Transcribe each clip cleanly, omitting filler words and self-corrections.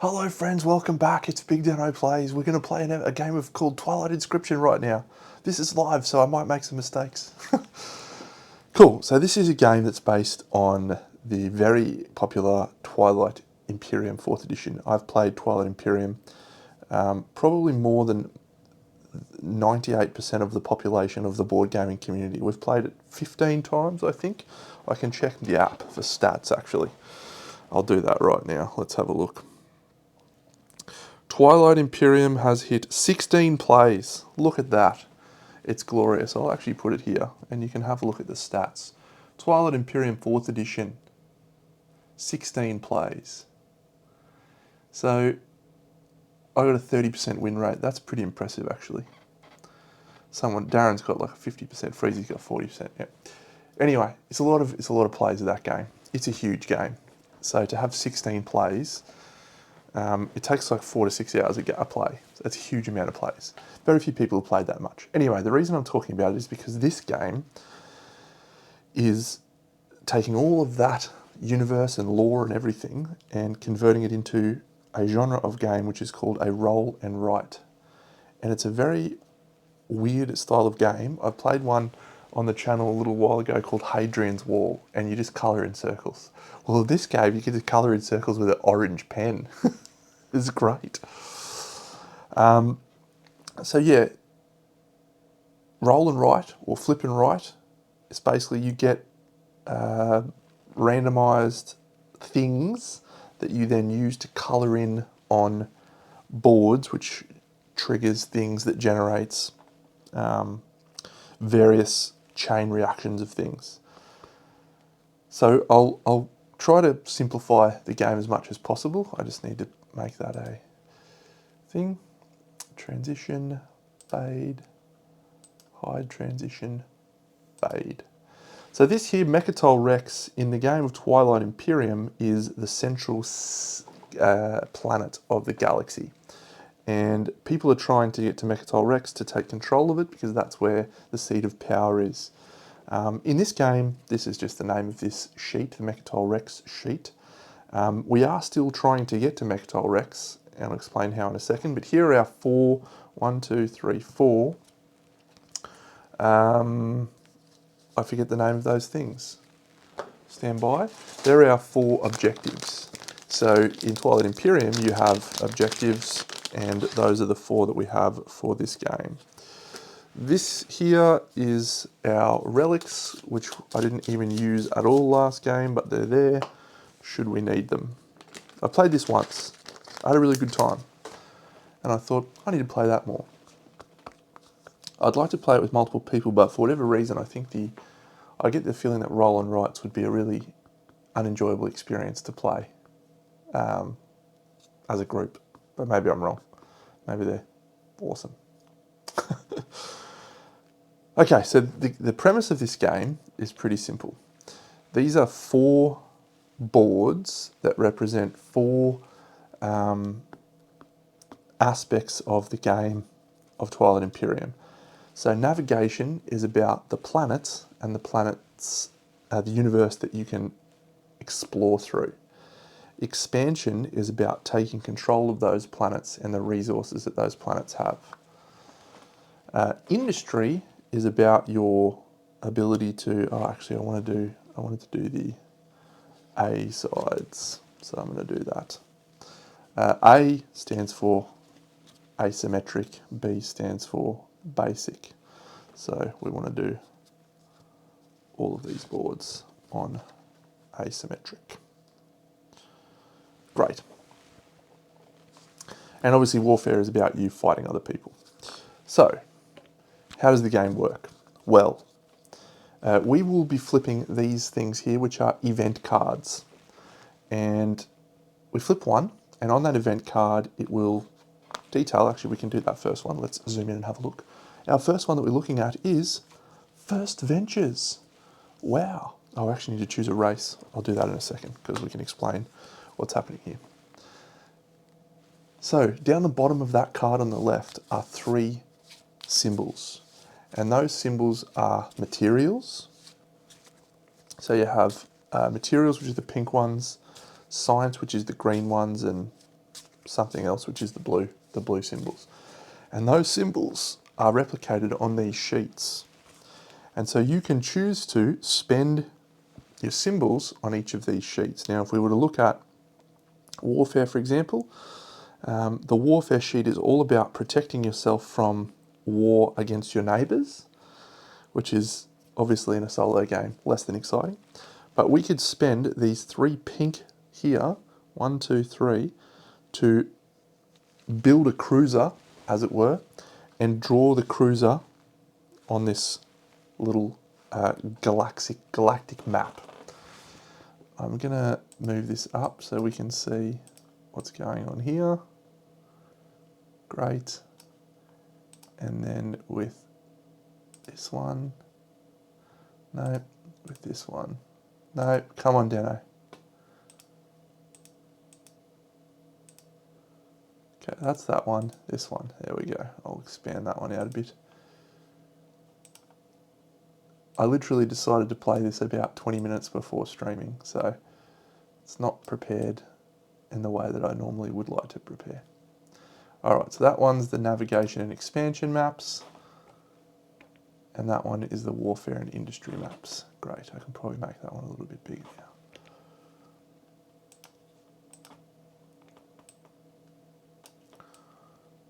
Hello friends, welcome back. It's BigDenoPlays. We're going to play a game called Twilight Inscription right now. This is live, so I might make some mistakes. Cool, so this is a game that's based on the very popular Twilight Imperium 4th edition. I've played Twilight Imperium probably more than 98% of the population of the board gaming community. We've played it 15 times, I think. I can check the app for stats, actually. I'll do that right now. Let's have a look. Twilight Imperium has hit 16 plays. Look at that. It's glorious. I'll actually put it here and you can have a look at the stats. Twilight Imperium 4th edition, 16 plays. So I got a 30% win rate. That's pretty impressive actually. Darren's got like a 50%, Freezy's got 40%. Yeah. Anyway, it's a lot of plays of that game. It's a huge game. So to have 16 plays, it takes like 4 to 6 hours a play. So that's a huge amount of plays. Very few people have played that much. Anyway, the reason I'm talking about it is because this game is taking all of that universe and lore and everything and converting it into a genre of game which is called a roll and write. And it's a very weird style of game. I played one on the channel a little while ago called Hadrian's Wall, and you just colour in circles. Well, in this game, you can just colour in circles with an orange pen. It's great. So yeah, roll and write, or flip and write, it's basically you get randomised things that you then use to colour in on boards, which triggers things that generates various chain reactions of things. So I'll try to simplify the game as much as possible. I just need to make that a thing. Transition, fade, hide transition, fade. So this here, Mechatol Rex, in the game of Twilight Imperium, is the central planet of the galaxy. And people are trying to get to Mechatol Rex to take control of it because that's where the seat of power is. In this game, this is just the name of this sheet, the Mechatol Rex sheet. We are still trying to get to Mechatol Rex, and I'll explain how in a second, but here are our four, 1, 2, 3, 4. I forget the name of those things. Stand by. There are our 4 objectives. So in Twilight Imperium, you have objectives, and those are the 4 that we have for this game. This here is our relics, which I didn't even use at all last game, but they're there should we need them. I played this once. I had a really good time. And I thought, I need to play that more. I'd like to play it with multiple people, but for whatever reason, I get the feeling that roll and writes would be a really unenjoyable experience to play as a group. But maybe I'm wrong. Maybe they're awesome. Okay, so the premise of this game is pretty simple. These are 4 boards that represent 4 aspects of the game of Twilight Imperium. So navigation is about the planets and the planets, the universe that you can explore through. Expansion is about taking control of those planets and the resources that those planets have. Industry is about your ability to, actually I wanted to do the A sides, so I'm going to do that. A stands for asymmetric, B stands for basic. So we want to do all of these boards on asymmetric. Great. And obviously warfare is about you fighting other people. So, how does the game work? Well, we will be flipping these things here, which are event cards. And we flip one, and on that event card, it will detail, actually we can do that first one. Let's zoom in and have a look. Our first one that we're looking at is First Ventures. Wow. I actually need to choose a race. I'll do that in a second because we can explain what's happening here. So down the bottom of that card on the left are 3 symbols. And those symbols are materials. So you have materials, which are the pink ones, science, which is the green ones, and something else, which is the blue symbols. And those symbols are replicated on these sheets. And so you can choose to spend your symbols on each of these sheets. Now, if we were to look at warfare, for example, the warfare sheet is all about protecting yourself from war against your neighbours, which is obviously in a solo game less than exciting. But we could spend these 3 pink here, 1, 2, 3, to build a cruiser, as it were, and draw the cruiser on this little galactic map. I'm going to move this up so we can see what's going on here. Great. And then with this one. No, with this one. No, come on, Deno. Okay, that's that one. This one. There we go. I'll expand that one out a bit. I literally decided to play this about 20 minutes before streaming, so it's not prepared in the way that I normally would like to prepare. Alright, so that one's the navigation and expansion maps, and that one is the warfare and industry maps. Great, I can probably make that one a little bit bigger now.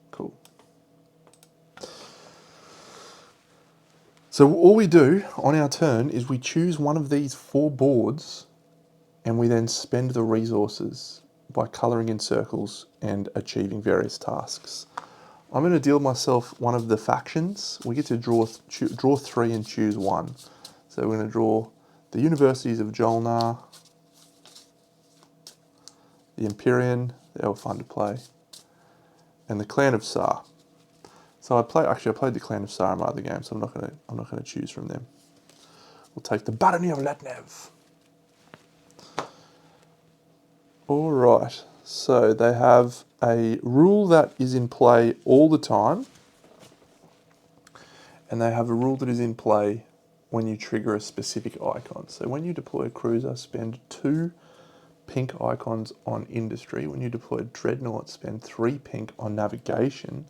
Cool. So all we do on our turn is we choose one of these 4 boards and we then spend the resources by colouring in circles and achieving various tasks. I'm going to deal myself one of the factions. We get to draw 3 and choose one. So we're going to draw the Universities of Jolnar, the Empyrean, they were fun to play, and the Clan of Sar. So I played the Clan of Sar in my other game, so I'm not going to choose from them. We'll take the Barony of Letnev. All right, so they have a rule that is in play all the time, and they have a rule that is in play when you trigger a specific icon. So when you deploy a cruiser, spend 2 pink icons on industry. When you deploy a dreadnought, spend 3 pink on navigation.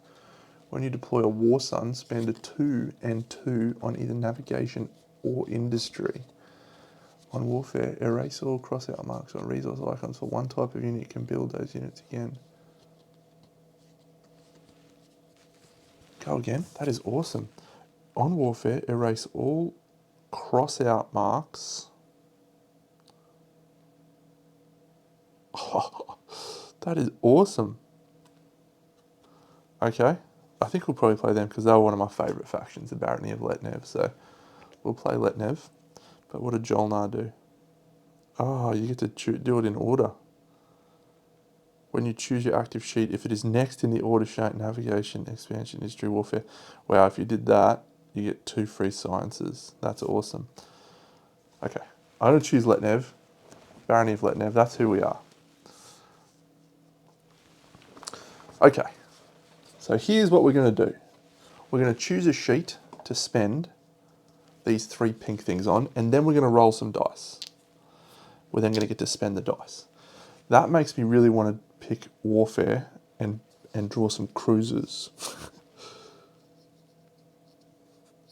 When you deploy a war sun, spend a 2 and 2 on either navigation or industry. On warfare, erase all crossout marks on resource icons for one type of unit. You can build those units again. Go again. That is awesome. On warfare, erase all crossout marks. Oh, that is awesome. Okay. I think we'll probably play them because they were one of my favourite factions, the Barony of Letnev. So we'll play Letnev. But what did Jolnar do? Oh, you get to do it in order. When you choose your active sheet, if it is next in the order shown, navigation, expansion, history, warfare. Wow, if you did that, you get 2 free sciences. That's awesome. Okay, I'm going to choose Letnev. Barony of Letnev, that's who we are. Okay, so here's what we're going to do. We're going to choose a sheet to spend these 3 pink things on, and then we're going to roll some dice. We're then going to get to spend the dice. That makes me really want to pick warfare and draw some cruisers.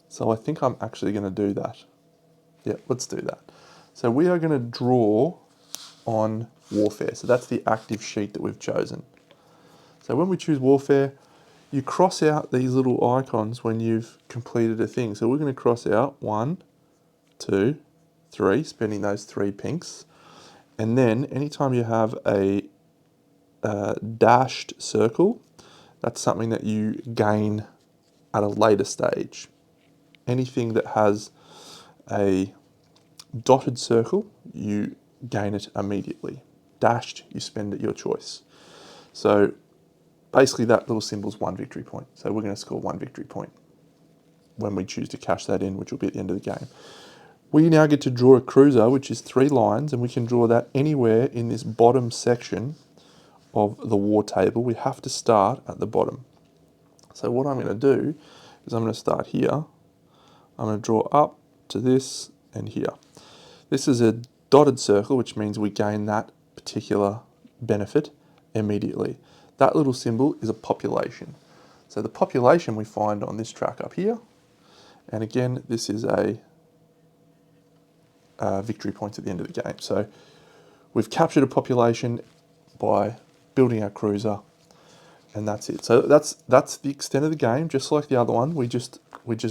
So I think I'm actually going to do that. Yeah, let's do that. So we are going to draw on warfare. So that's the active sheet that we've chosen. So when we choose warfare, you cross out these little icons when you've completed a thing. So we're going to cross out 1, 2, 3, spending those 3 pinks. And then anytime you have a dashed circle, that's something that you gain at a later stage. Anything that has a dotted circle, you gain it immediately. Dashed, you spend at your choice. So basically that little symbol is 1 victory point. So we're going to score 1 victory point when we choose to cash that in, which will be at the end of the game. We now get to draw a cruiser, which is 3 lines, and we can draw that anywhere in this bottom section of the war table. We have to start at the bottom. So what I'm going to do is I'm going to start here. I'm going to draw up to this and here. This is a dotted circle, which means we gain that particular benefit immediately. That little symbol is a population. So the population we find on this track up here, and again, this is a victory point at the end of the game. So we've captured a population by building our cruiser, and that's it. So that's the extent of the game, just like the other one. We just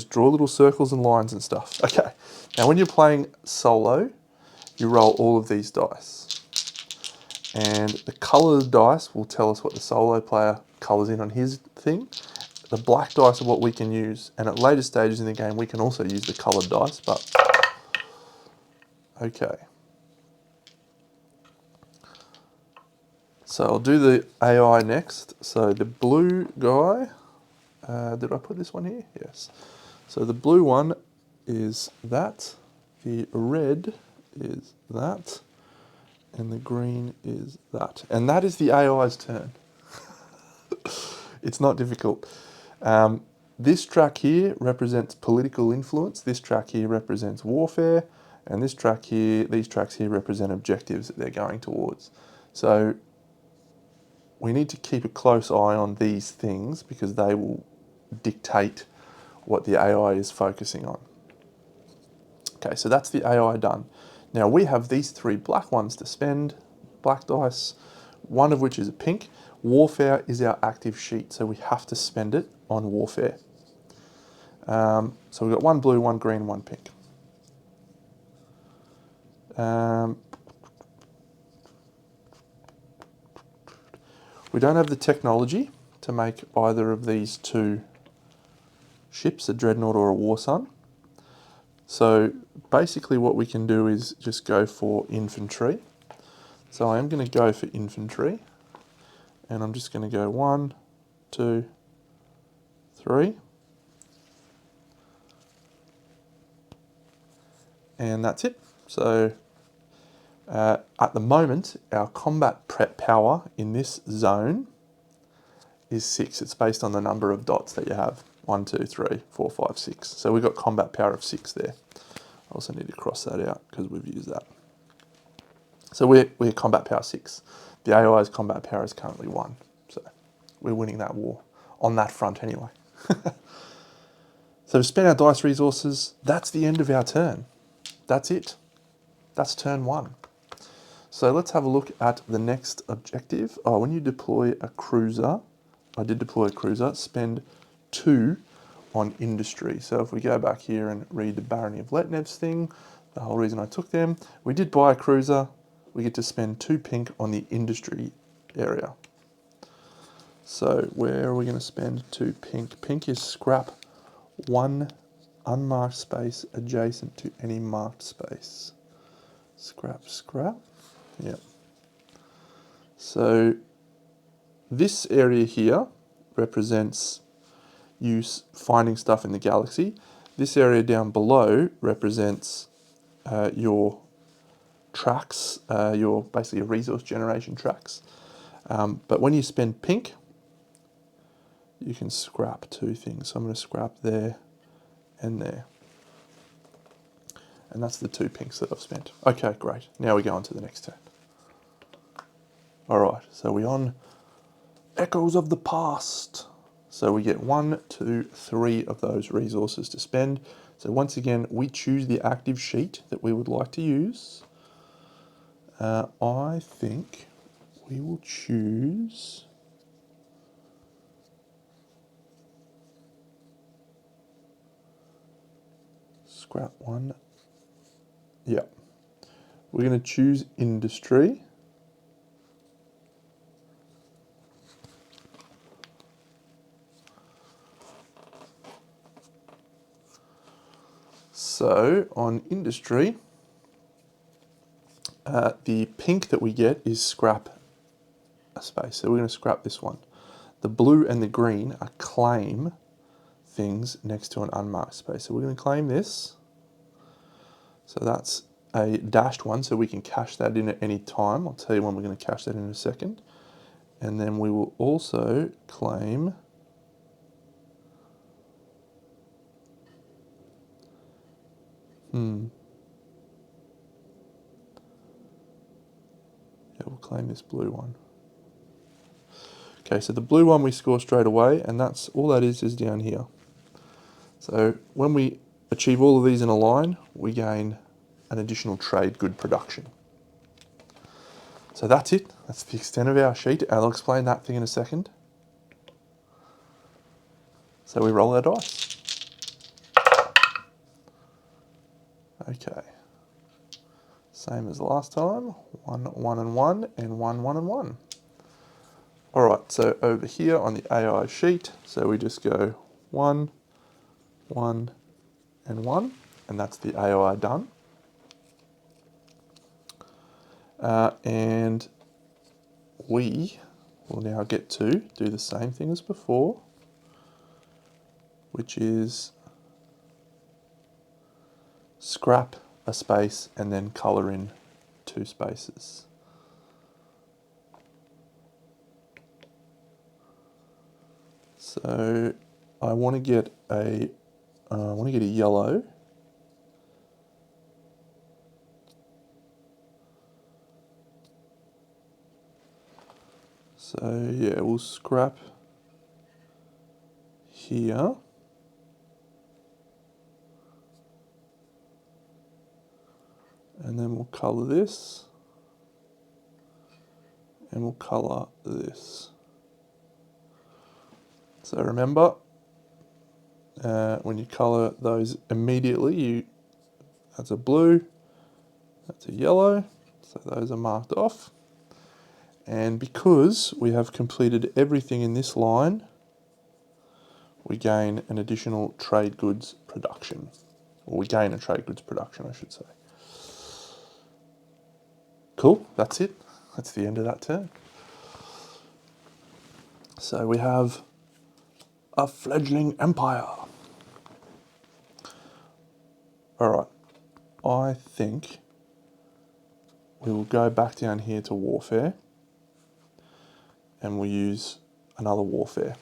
draw little circles and lines and stuff. Okay. Now when you're playing solo, you roll all of these dice. And the colour of the dice will tell us what the solo player colours in on his thing. The black dice are what we can use, and at later stages in the game we can also use the coloured dice, but okay. So I'll do the AI next. So the blue guy, did I put this one here? Yes. So the blue one is that, the red is that, and the green is that. And that is the AI's turn. It's not difficult. This track here represents political influence, this track here represents warfare, and this track here, these tracks here represent objectives that they're going towards. So we need to keep a close eye on these things because they will dictate what the AI is focusing on. Okay, so that's the AI done. Now we have these 3 black ones to spend, black dice, one of which is a pink. Warfare is our active sheet, so we have to spend it on warfare. So we've got 1 blue, 1 green, 1 pink. We don't have the technology to make either of these 2 ships, a dreadnought or a war sun. So basically what we can do is just go for infantry. So I am going to go for infantry, and I'm just going to go 1, 2, 3. And that's it. So at the moment, our combat prep power in this zone is 6. It's based on the number of dots that you have. 1, 2, 3, 4, 5, 6. So we've got combat power of 6 there. I also need to cross that out because we've used that. So we're combat power 6. The AI's combat power is currently 1. So we're winning that war on that front anyway. So we spend our dice resources. That's the end of our turn. That's it. That's turn 1. So let's have a look at the next objective. Oh, when you deploy a cruiser, I did deploy a cruiser, spend 2 on industry. So if we go back here and read the Barony of Letnev's thing, the whole reason I took them, we did buy a cruiser, we get to spend 2 pink on the industry area. So where are we going to spend 2 pink? Pink is scrap 1 unmarked space adjacent to any marked space. Scrap, scrap. Yep. So this area here represents you finding stuff in the galaxy. This area down below represents your tracks, your basically your resource generation tracks. But when you spend pink, you can scrap 2 things. So I'm going to scrap there and there. And that's the 2 pinks that I've spent. Okay, great. Now we go on to the next turn. All right, so we're on Echoes of the Past. So we get 1, 2, 3 of those resources to spend. So once again, we choose the active sheet that we would like to use. I think we will choose scrap 1. Yeah. We're going to choose industry. So on industry, the pink that we get is scrap a space. So we're going to scrap this one. The blue and the green are claim things next to an unmarked space. So we're going to claim this. So that's a dashed one, so we can cash that in at any time. I'll tell you when we're going to cash that in a second. And then we will also claim yeah, we'll claim this blue one. Okay, so the blue one we score straight away, and that's all that is down here. So when we achieve all of these in a line, we gain an additional trade good production. So that's it. That's the extent of our sheet. I'll explain that thing in a second. So we roll our dice. Okay. Same as last time. 1, 1 and 1, and 1, 1 and 1. All right, so over here on the AI sheet, so we just go 1, 1, and 1, and that's the AI done. And we will now get to do the same thing as before, which is scrap a space and then colour in 2 spaces. So I want to get a yellow. So yeah, we'll scrap here. And then we'll colour this. And we'll colour this. So remember, when you colour those immediately, that's a blue, that's a yellow, so those are marked off. And because we have completed everything in this line, we gain an additional trade goods production. Or we gain a trade goods production, I should say. Cool, that's it. That's the end of that turn. So we have a fledgling empire. All right, I think we will go back down here to warfare and we'll use another warfare.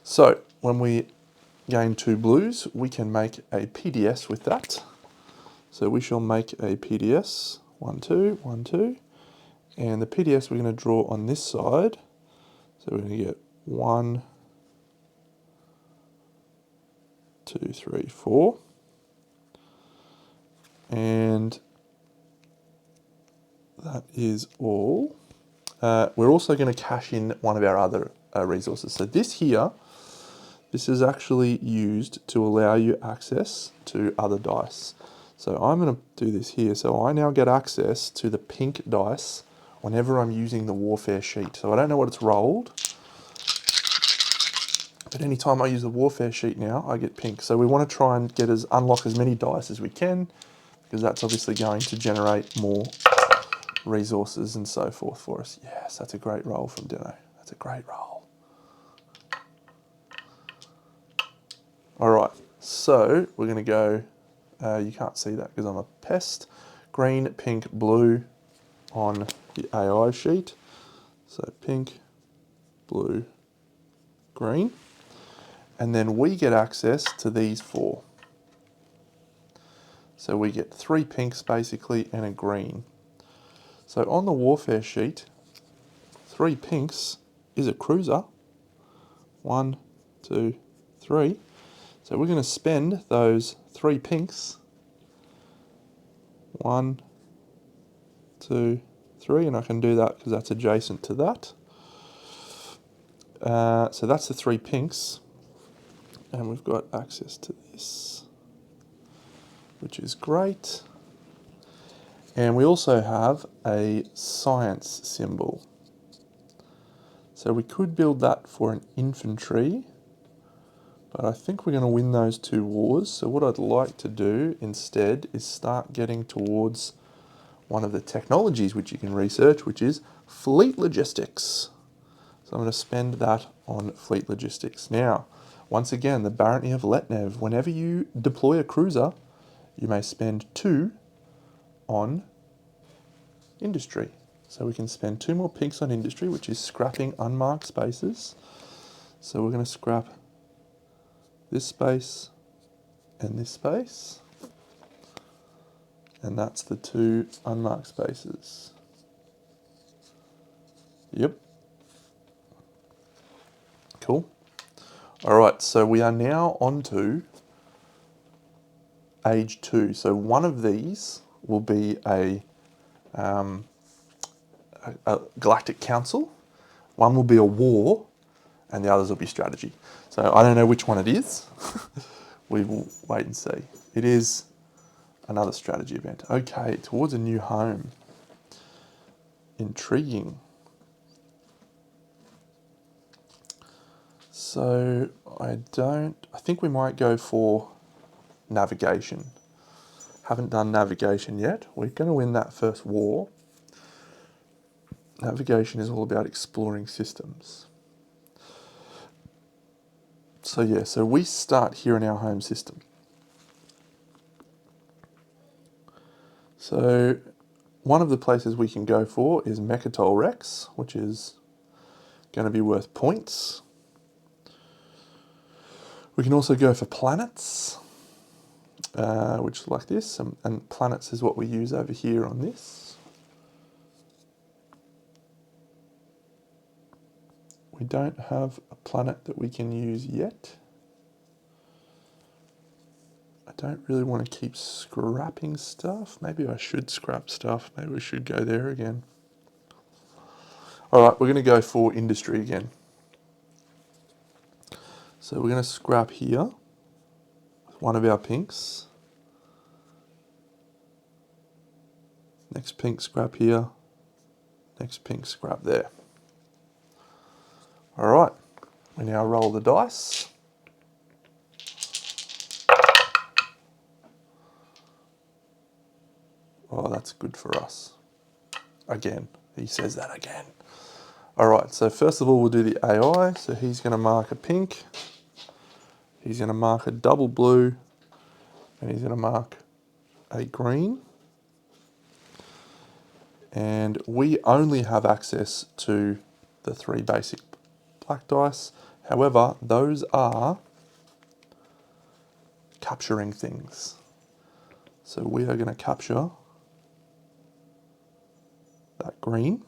So when we gain 2 blues, we can make a PDS with that. So we shall make a PDS, 1, 2, 1, 2. And the PDS we're going to draw on this side. So we're going to get 1, 2, 3, 4. And that is all. We're also going to cash in one of our other resources. So this here, this is actually used to allow you access to other dice. So I'm going to do this here. So I now get access to the pink dice whenever I'm using the warfare sheet. So I don't know what it's rolled, but anytime I use the warfare sheet now, I get pink. So we want to try and unlock as many dice as we can, because that's obviously going to generate more resources and so forth for us. Yes, that's a great roll from Deno. That's a great roll. All right, so we're going to go, you can't see that because I'm a pest, green, pink, blue on the AI sheet. So pink, blue, green. And then we get access to these 4. So we get 3 pinks basically and a green. So on the warfare sheet, 3 pinks is a cruiser. 1, 2, 3. So we're going to spend those 3 pinks. 1, 2, 3, and I can do that because that's adjacent to that. So that's the 3 pinks. And we've got access to this, which is great. And we also have a science symbol. So we could build that for an infantry, but I think we're going to win those 2 wars. So what I'd like to do instead is start getting towards one of the technologies which you can research, which is fleet logistics. So I'm going to spend that on fleet logistics. Now, once again, the barony of Letnev, whenever you deploy a cruiser, you may spend 2 on industry. So we can spend 2 more pinks on industry, which is scrapping unmarked spaces. So we're going to scrap this space and this space. And that's the 2 unmarked spaces. Yep. cool. All right, so we are now on to age 2. So one of these will be a galactic council, one will be a war, and the others will be strategy. So I don't know which one it is. We will wait and see. It is another strategy event. Okay, towards a new home. Intriguing. So I think we might go for navigation. Haven't done navigation yet. We're going to win that first war. Navigation is all about exploring systems. So yeah, so we start here in our home system. So one of the places we can go for is Mechatol Rex, which is going to be worth points. We can also go for planets, which is like this, and planets is what we use over here on this. We don't have a planet that we can use yet. I don't really want to keep scrapping stuff. Maybe I should scrap stuff. Maybe we should go there again. All right, we're going to go for industry again. So we're going to scrap here with one of our pinks. Next pink scrap here. Next pink scrap there. All right, we now roll the dice. Oh, that's good for us. Again, he says that again. All right, so first of all, we'll do the AI. So he's going to mark a pink. He's going to mark a double blue. And he's going to mark a green. And we only have access to the 3 basic black dice. However, those are capturing things. So we are going to capture that green.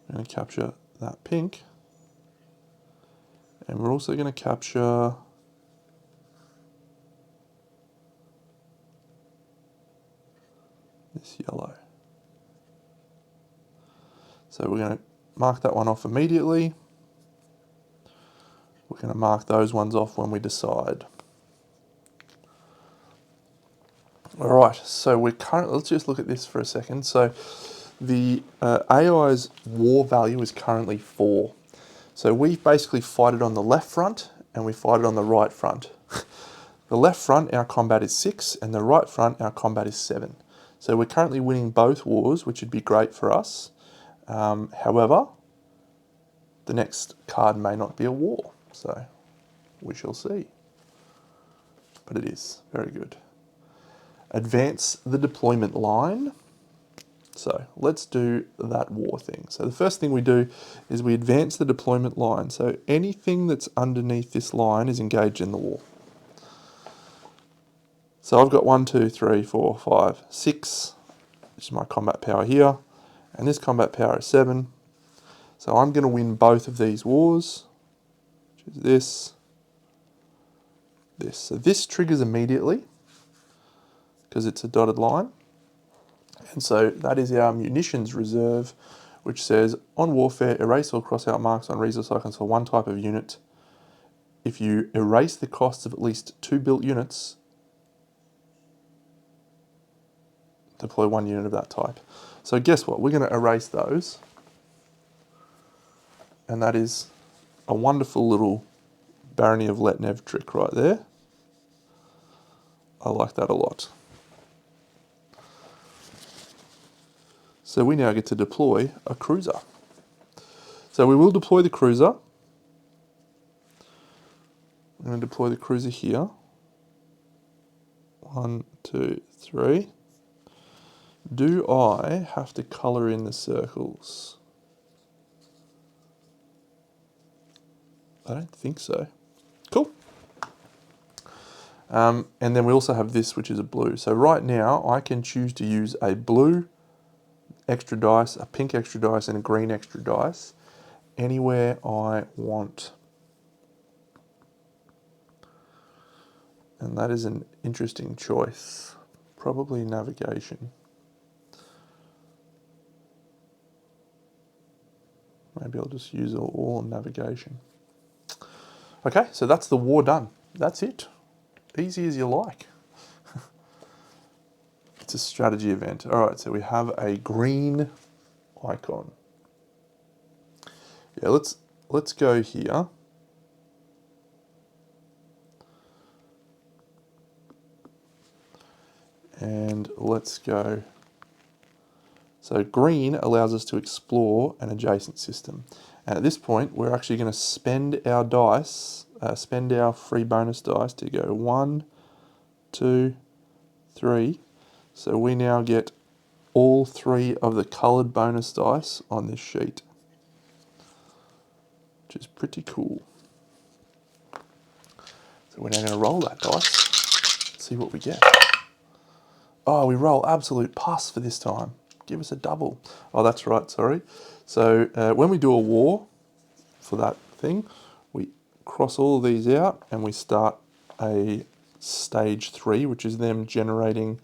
We're going to capture that pink. And we're also going to capture this yellow. So we're going to mark that one off immediately. We're going to mark those ones off when we decide. All right, so we're currently, let's just look at this for a second. So the AI's war value is currently 4. So we basically fight it on the left front and we fight it on the right front. The left front, our combat is 6, and the right front, our combat is 7. So we're currently winning both wars, which would be great for us. However, the next card may not be a war, so we shall see. But it is very good. Advance the deployment line. So let's do that war thing. So the first thing we do is we advance the deployment line. So anything that's underneath this line is engaged in the war. So I've got 1, 2, 3, 4, 5, 6, which is my combat power here. And this combat power is 7. So I'm going to win both of these wars, which is this, this. So this triggers immediately because it's a dotted line. And so that is our munitions reserve, which says, on warfare, erase or cross out marks on resource icons for one type of unit. If you erase the costs of at least 2 built units, deploy 1 unit of that type. So guess what? We're going to erase those. And that is a wonderful little Barony of Letnev trick right there. I like that a lot. So we now get to deploy a cruiser. So we will deploy the cruiser. I'm going to deploy the cruiser here. 1, 2, 3. Do I have to colour in the circles? I don't think so. Cool. And then we also have this, which is a blue. So right now I can choose to use a blue extra dice, a pink extra dice, and a green extra dice. anywhere I want. And that is an interesting choice. Probably navigation. Maybe I'll just use all on navigation. Okay, so that's the war done. That's it. Easy as you like. It's a strategy event. All right, so we have a green icon. Yeah, let's go here. And let's go. So green allows us to explore an adjacent system. And at this point, we're actually going to spend our dice, spend our free bonus dice to go 1, 2, 3. So we now get all 3 of the coloured bonus dice on this sheet, which is pretty cool. So we're now going to roll that dice, see what we get. Oh, we roll absolute pus for this time. Give us a double. Oh, that's right, sorry. So when we do a war for that thing, we cross all of these out and we start a stage 3, which is them generating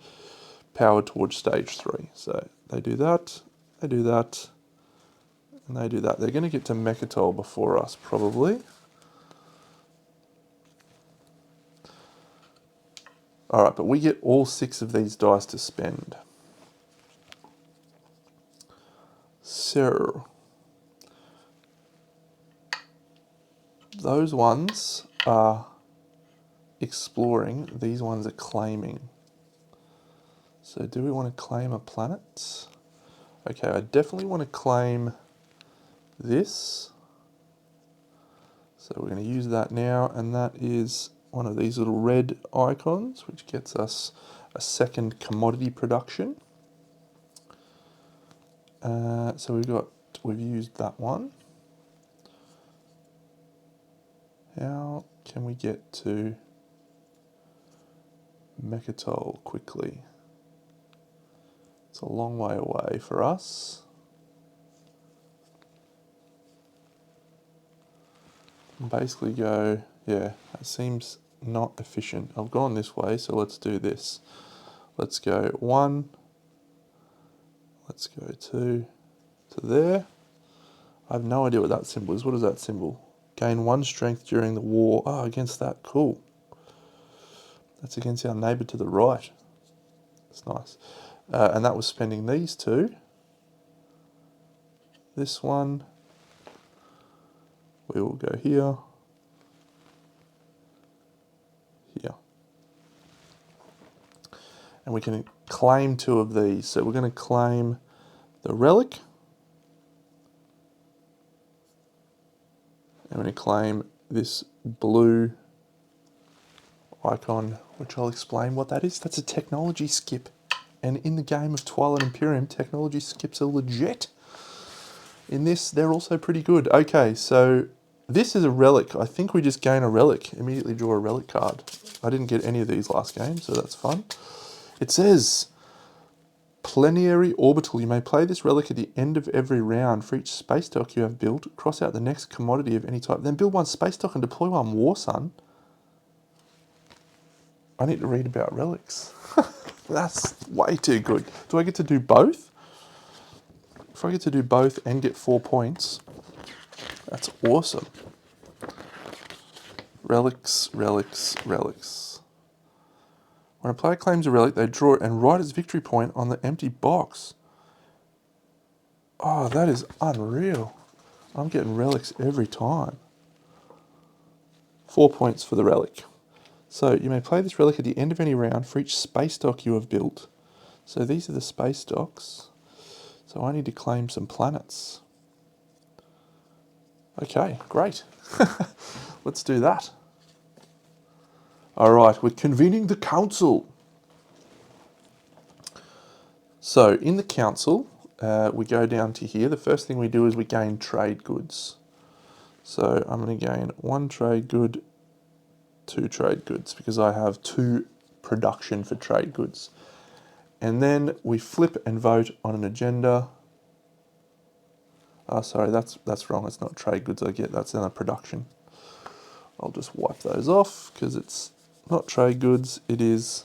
power towards stage 3. So they do that, and they do that. They're going to get to Mechatol before us, probably. All right, but we get all 6 of these dice to spend. So those ones are exploring, these ones are claiming. So do we want to claim a planet? Okay, I definitely want to claim this. So we're going to use that now, and that is one of these little red icons, which gets us a second commodity production. So we've used that one. How can we get to Mechatol quickly? It's a long way away for us. Basically go, yeah, that seems not efficient. I've gone this way, so let's do this. Let's go 1, let's go 2 to there. I have no idea what that symbol is. What is that symbol? Gain 1 strength during the war. Oh, against that, cool. That's against our neighbour to the right. That's nice. And that was spending these 2. This one, we will go here, here. And we can claim 2 of these. So we're going to claim the relic. And we're going to claim this blue icon, which I'll explain what that is. That's a technology skip. And in the game of Twilight Imperium, technology skips are legit. In this, they're also pretty good. Okay, so this is a relic. I think we just gain a relic. Immediately draw a relic card. I didn't get any of these last game, so that's fun. It says, Plenary Orbital. You may play this relic at the end of every round. For each space dock you have built, cross out the next commodity of any type. Then build 1 space dock and deploy 1 war sun. I need to read about relics. That's way too good. Do I get to do both? If I get to do both and get 4 points, that's awesome. Relics, relics, relics. When a player claims a relic, they draw it and write its victory point on the empty box. Oh, that is unreal. I'm getting relics every time. 4 points for the relic. So you may play this relic at the end of any round for each space dock you have built. So these are the space docks. So I need to claim some planets. Okay, great. Let's do that. All right, we're convening the council. So in the council, we go down to here. The first thing we do is we gain trade goods. So I'm going to gain 1 trade good, 2 trade goods, because I have 2 production for trade goods. And then we flip and vote on an agenda. Sorry, that's wrong. It's not trade goods I get. That's in a production. I'll just wipe those off because it's not trade goods. It is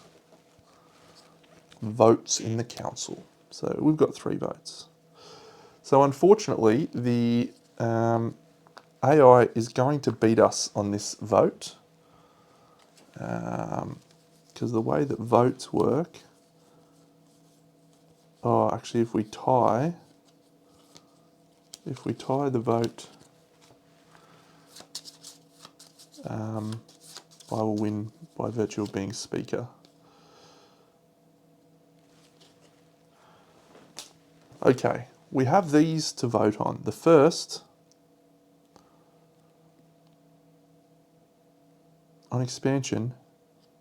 votes in the council. So we've got 3 votes. So unfortunately, the AI is going to beat us on this vote because the way that votes work. Oh, actually, if we tie the vote, I will win by virtue of being speaker. Okay, we have these to vote on. The first, on expansion,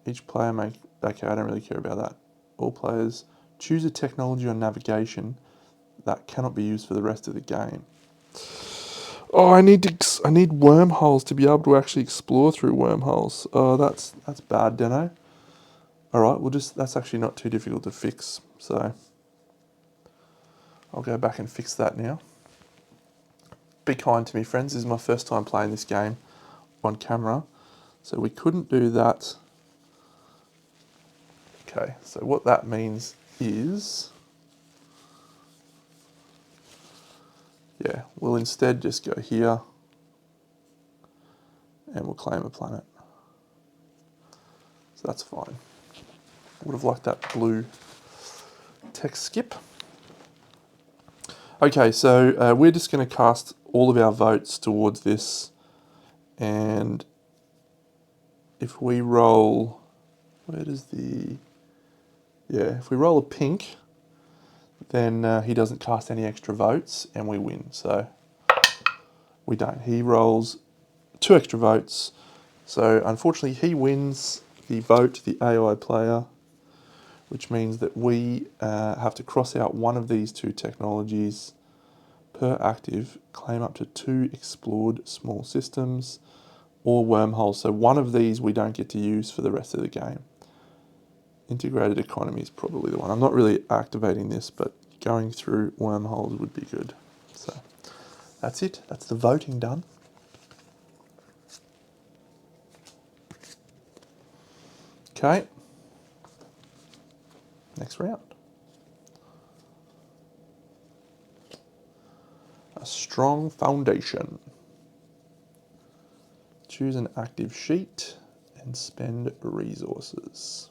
each player make... Okay, I don't really care about that. All players choose a technology on navigation that cannot be used for the rest of the game. Oh, I need wormholes to be able to actually explore through wormholes. Oh, that's bad, Deno. All right, that's actually not too difficult to fix. So I'll go back and fix that now. Be kind to me, friends. This is my first time playing this game on camera, so we couldn't do that. Okay, so what that means is, yeah, we'll instead just go here and we'll claim a planet. So that's fine. Would have liked that blue text skip. Okay, so we're just going to cast all of our votes towards this, and if we roll, if we roll a pink, then he doesn't cast any extra votes and we win. So we don't. He rolls 2 extra votes. So unfortunately he wins the vote, the AI player, which means that we have to cross out one of these 2 technologies per active, claim up to 2 explored small systems or wormholes. So one of these we don't get to use for the rest of the game. Integrated economy is probably the one. I'm not really activating this, but going through wormholes would be good. So that's it. That's the voting done. Okay. Next round. A strong foundation. Choose an active sheet and spend resources.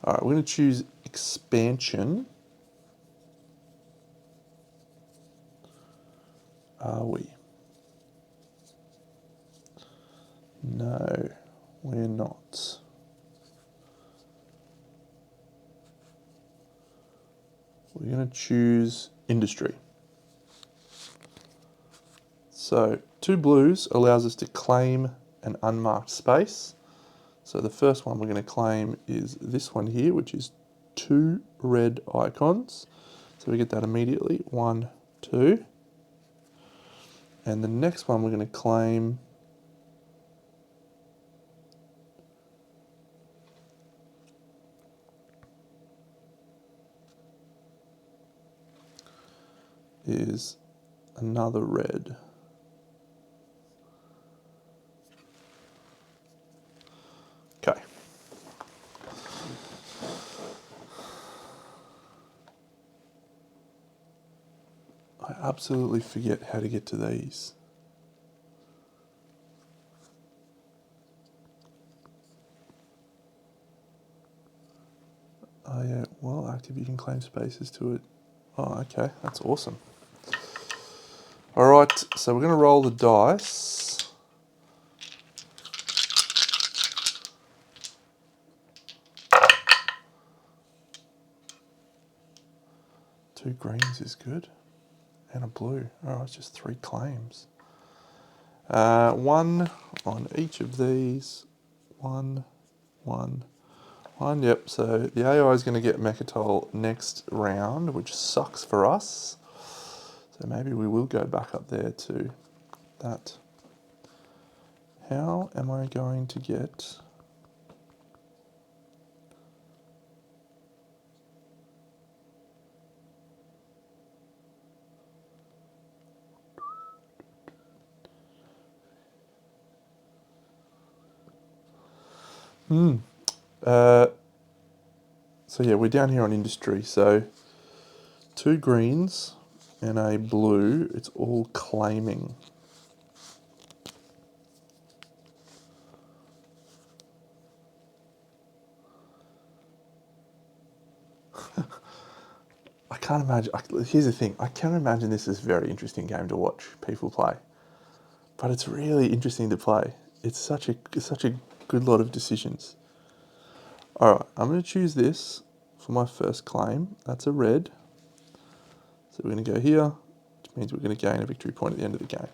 All right, we're going to choose expansion. Are we? No, we're not. We're going to choose industry. So 2 blues allows us to claim an unmarked space. So the first one we're going to claim is this one here, which is 2 red icons. So we get that immediately, 1, 2. And the next one we're going to claim is another red. Okay. I absolutely forget how to get to these. Oh yeah, well active, you can claim spaces to it. Oh, okay, that's awesome. All right, so we're going to roll the dice. Two greens is good, and a blue. Oh, it's just 3 claims. 1 on each of these. 1, 1, 1. Yep, so the AI is going to get Mechatol next round, which sucks for us. So maybe we will go back up there to that. How am I going to get... So yeah, we're down here on industry. So 2 greens and a blue. It's all claiming. I can't imagine. Here's the thing. I can imagine this is a very interesting game to watch people play, but it's really interesting to play. It's such a good lot of decisions. All right, I'm going to choose this for my first claim. That's a red. So we're going to go here, which means we're going to gain a victory point at the end of the game.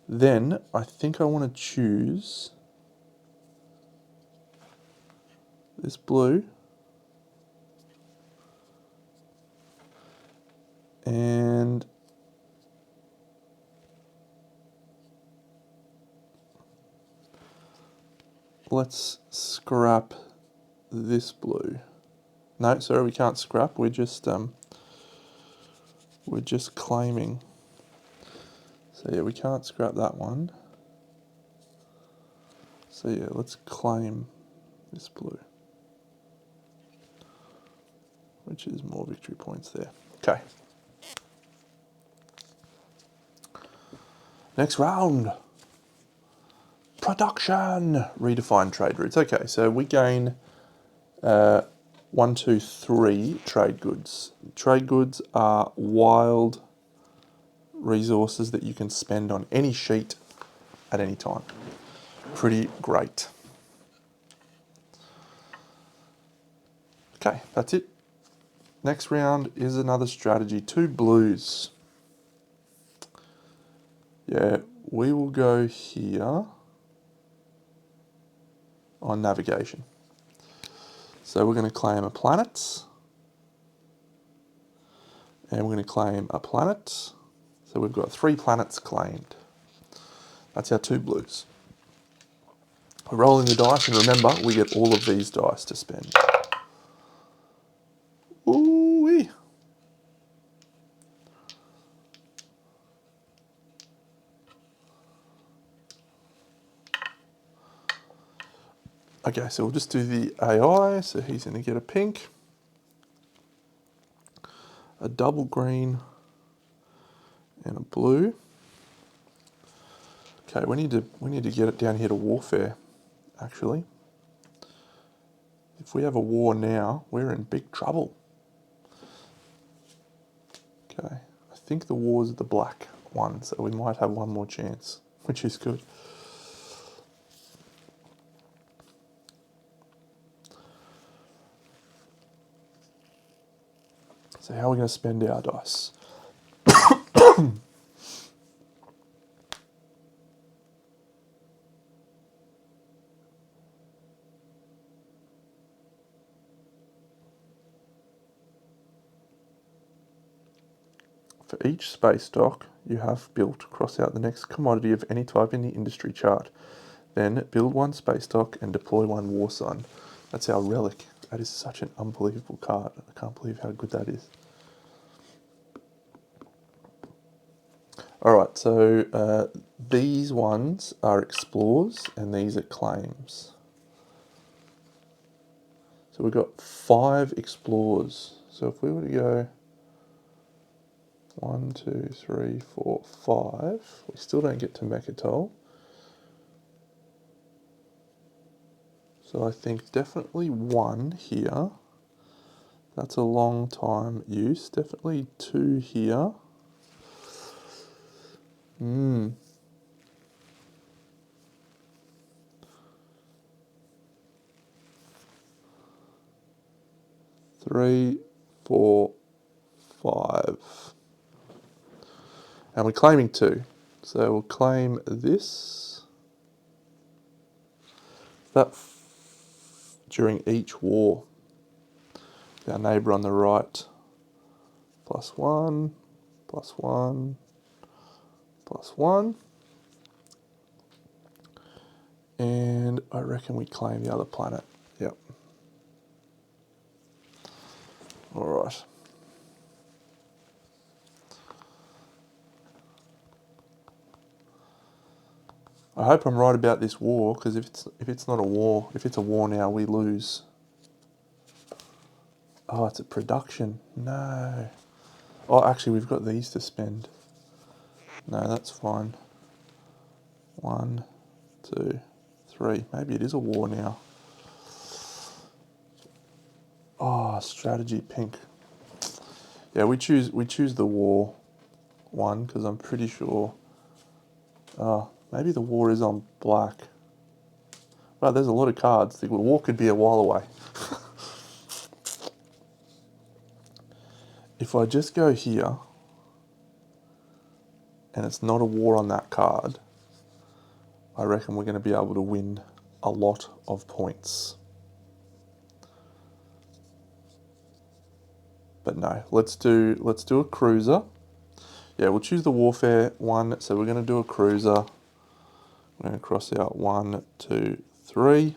Then I think I want to choose this blue. And let's scrap this blue. No, sorry, we can't scrap. We're just claiming. So yeah, we can't scrap that one. So yeah, let's claim this blue, which is more victory points there. Okay. Next round. Production. Redefine trade routes. Okay, so we gain 1, 2, 3 trade goods. Trade goods are wild resources that you can spend on any sheet at any time. Pretty great. Okay, that's it. Next round is another strategy. 2 blues. Yeah, we will go here on navigation. So we're going to claim a planet. And we're going to claim a planet. So we've got 3 planets claimed. That's our 2 blues. We're rolling the dice, and remember, we get all of these dice to spend. Ooh-wee. Okay, so we'll just do the AI. So he's going to get a pink, a double green, and a blue. Okay, we need to get it down here to warfare, actually. If we have a war now, we're in big trouble. Okay, I think the war's the black one, so we might have one more chance, which is good. So how are we going to spend our dice? For each space dock you have built, cross out the next commodity of any type in the industry chart. Then build 1 space dock and deploy 1 war sign. That's our relic. That is such an unbelievable card. I can't believe how good that is. Alright, so these ones are explores and these are claims. So we've got 5 explores. So if we were to go 1, 2, 3, 4, 5, we still don't get to Mechatol. So I think definitely 1 here. That's a long time use. Definitely 2 here. 3, 4, 5. And we're claiming 2. So we'll claim this. That during each war. Our neighbour on the right. +1, +1, +1. And I reckon we claim the other planet. Yep. Alright. I hope I'm right about this war, because if it's not a war, if it's a war now, we lose. Oh, it's a production. No. Oh, actually, we've got these to spend. No, that's fine. 1, 2, 3. Maybe it is a war now. Oh, strategy pink. Yeah, we choose the war one because I'm pretty sure. Oh, maybe the war is on black. Well, there's a lot of cards. The war could be a while away. If I just go here, and it's not a war on that card, I reckon we're going to be able to win a lot of points. But no, let's do a cruiser. Yeah, we'll choose the warfare one. So we're going to do a cruiser. We're going to cross out 1, 2, 3.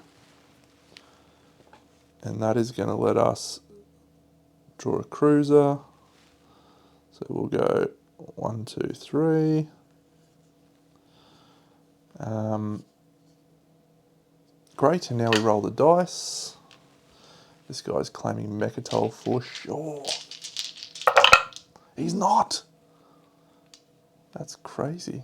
And that is going to let us draw a cruiser. So we'll go 1, 2, 3. Great, and now we roll the dice. This guy's claiming Mechatol for sure. He's not. That's crazy.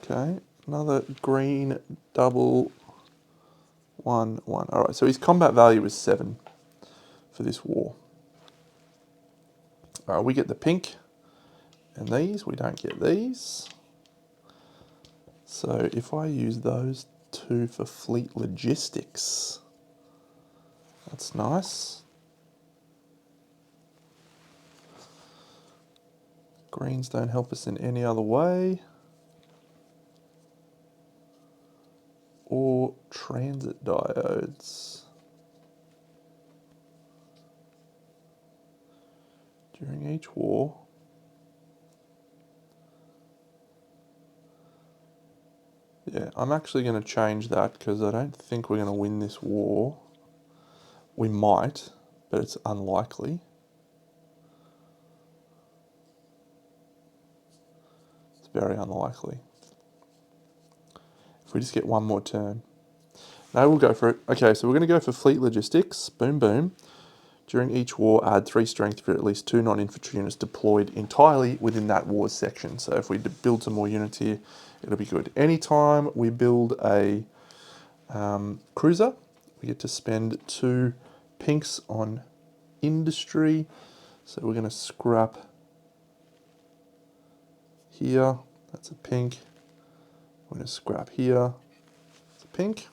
Okay, another green double 1, 1. All right, so his combat value is 7 for this war. All right, we get the pink and these. We don't get these. So if I use those 2 for fleet logistics, that's nice. Greens don't help us in any other way. Or transit diodes. During each war. Yeah, I'm actually going to change that because I don't think we're going to win this war. We might, but it's unlikely. It's very unlikely. If we just get one more turn. No, we'll go for it. Okay, so we're going to go for fleet logistics. Boom, boom. During each war, add 3 strength for at least 2 non-infantry units deployed entirely within that war's section. So if we build some more units here, it'll be good. Anytime we build a cruiser, we get to spend 2 pinks on industry. So we're going to scrap here. That's a pink. We're going to scrap here. It's a pink.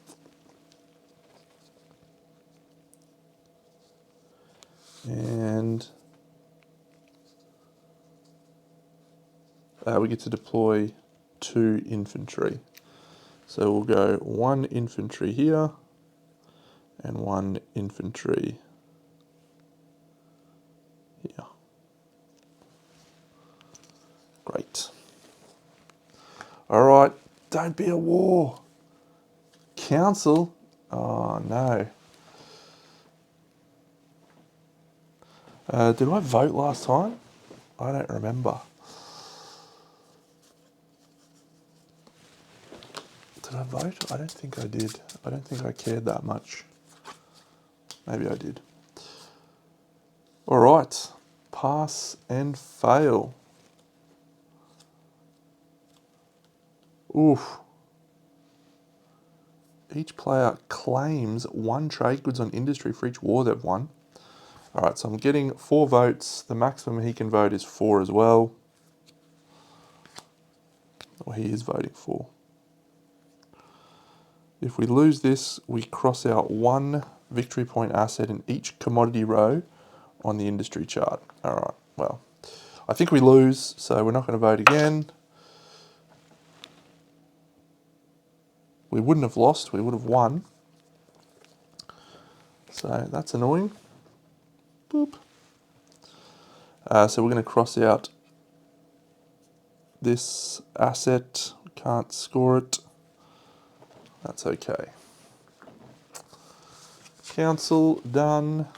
And we get to deploy 2 infantry. So we'll go 1 infantry here and 1 infantry here. Great. All right, don't be a war. Council. Oh no. Did I vote last time? I don't remember. Did I vote? I don't think I did. I don't think I cared that much. Maybe I did. All right. Pass and fail. Oof. Each player claims 1 trade goods on industry for each war they've won. All right, so I'm getting 4 votes. The maximum he can vote is 4 as well. Or he is voting 4. If we lose this, we cross out 1 victory point asset in each commodity row on the industry chart. All right, well, I think we lose, so we're not going to vote again. We wouldn't have lost, we would have won. So that's annoying. Boop. So we're going to cross out this asset. Can't score it. That's okay. Council done.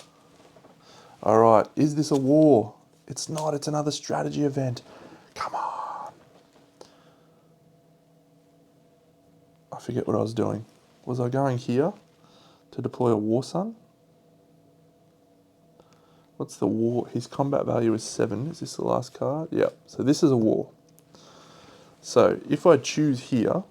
All right, is this a war? It's not, it's another strategy event. Come on. I forget what I was doing. Was I going here to deploy a war sun? What's the war? His combat value is 7. Is this the last card? Yep. So this is a war. So if I choose here,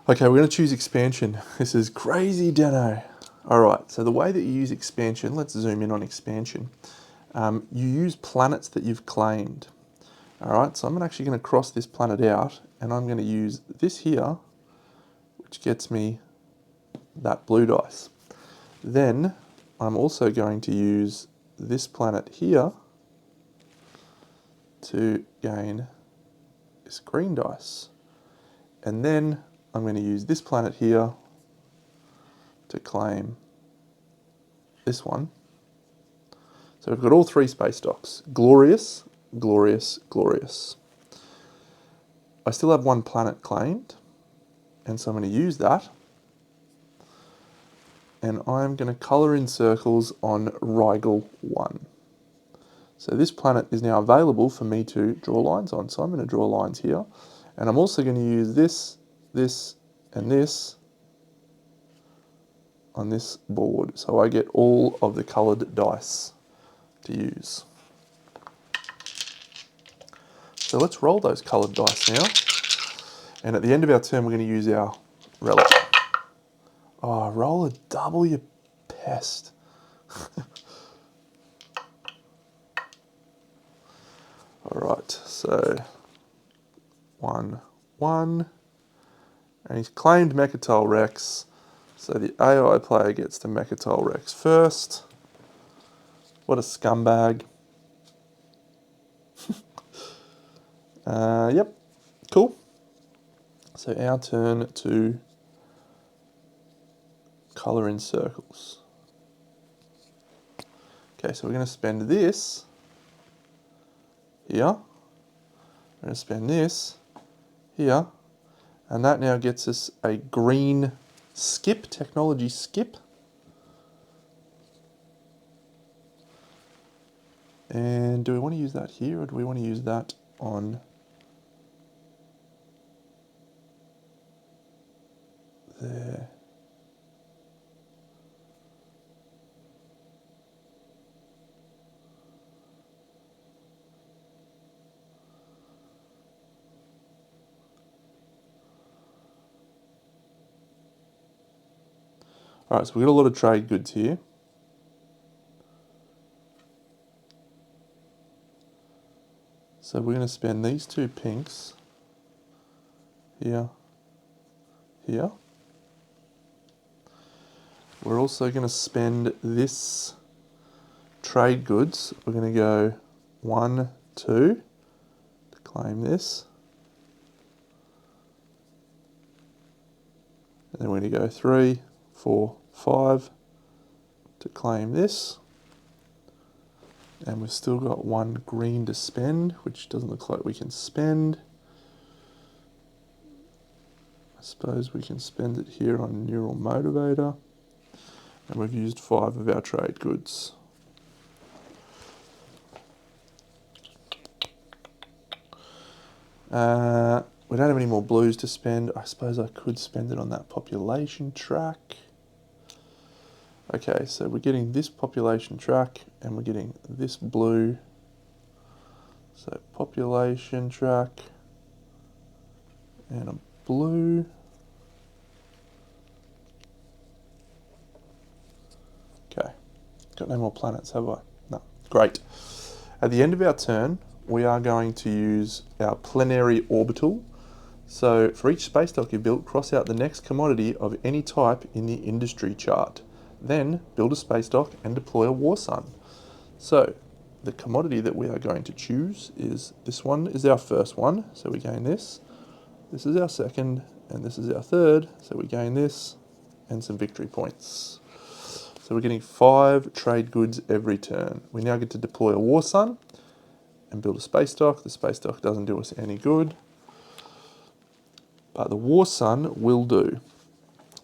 okay, we're going to choose expansion. This is crazy, Deno. All right, so the way that you use expansion, let's zoom in on expansion. You use planets that you've claimed. All right, so I'm actually going to cross this planet out, and I'm going to use this here, which gets me that blue dice. Then I'm also going to use this planet here to gain this green dice. And then I'm going to use this planet here to claim this one. So we've got all 3 space docks. Glorious, glorious, glorious. I still have 1 planet claimed, and so I'm going to use that. And I'm going to colour in circles on Rigel 1. So this planet is now available for me to draw lines on. So I'm going to draw lines here. And I'm also going to use this, this, and this on this board. So I get all of the coloured dice to use. So let's roll those coloured dice now. And at the end of our turn, we're going to use our relic. Oh, roll a double, you pest. All right, so 1, 1. And he's claimed Mechatol Rex. So the AI player gets to Mechatol Rex first. What a scumbag. Yep, cool. So our turn to colour in circles. Okay, so we're going to spend this here. We're going to spend this here. And that now gets us a green skip, technology skip. And do we want to use that here, or do we want to use that on there? All right, so we've got a lot of trade goods here. So we're going to spend these 2 pinks here, here. We're also going to spend this trade goods. We're going to go 1, 2 to claim this. And then we're going to go 3, 4, 5 to claim this. And we've still got 1 green to spend, which doesn't look like we can spend. I suppose we can spend it here on Neural Motivator. And we've used 5 of our trade goods. We don't have any more blues to spend. I suppose I could spend it on that population track. Okay, so we're getting this population track and we're getting this blue. So population track and a blue. Okay, got no more planets, have I? No, great. At the end of our turn, we are going to use our plenary orbital. So for each space dock you built, cross out the next commodity of any type in the industry chart. Then build a space dock and deploy a war sun. So the commodity that we are going to choose is this one is our first one. So we gain this. This is our second, and this is our third. So we gain this and some victory points. So we're getting 5 trade goods every turn. We now get to deploy a war sun. and build a space dock. The space dock doesn't do us any good, but the war sun will do.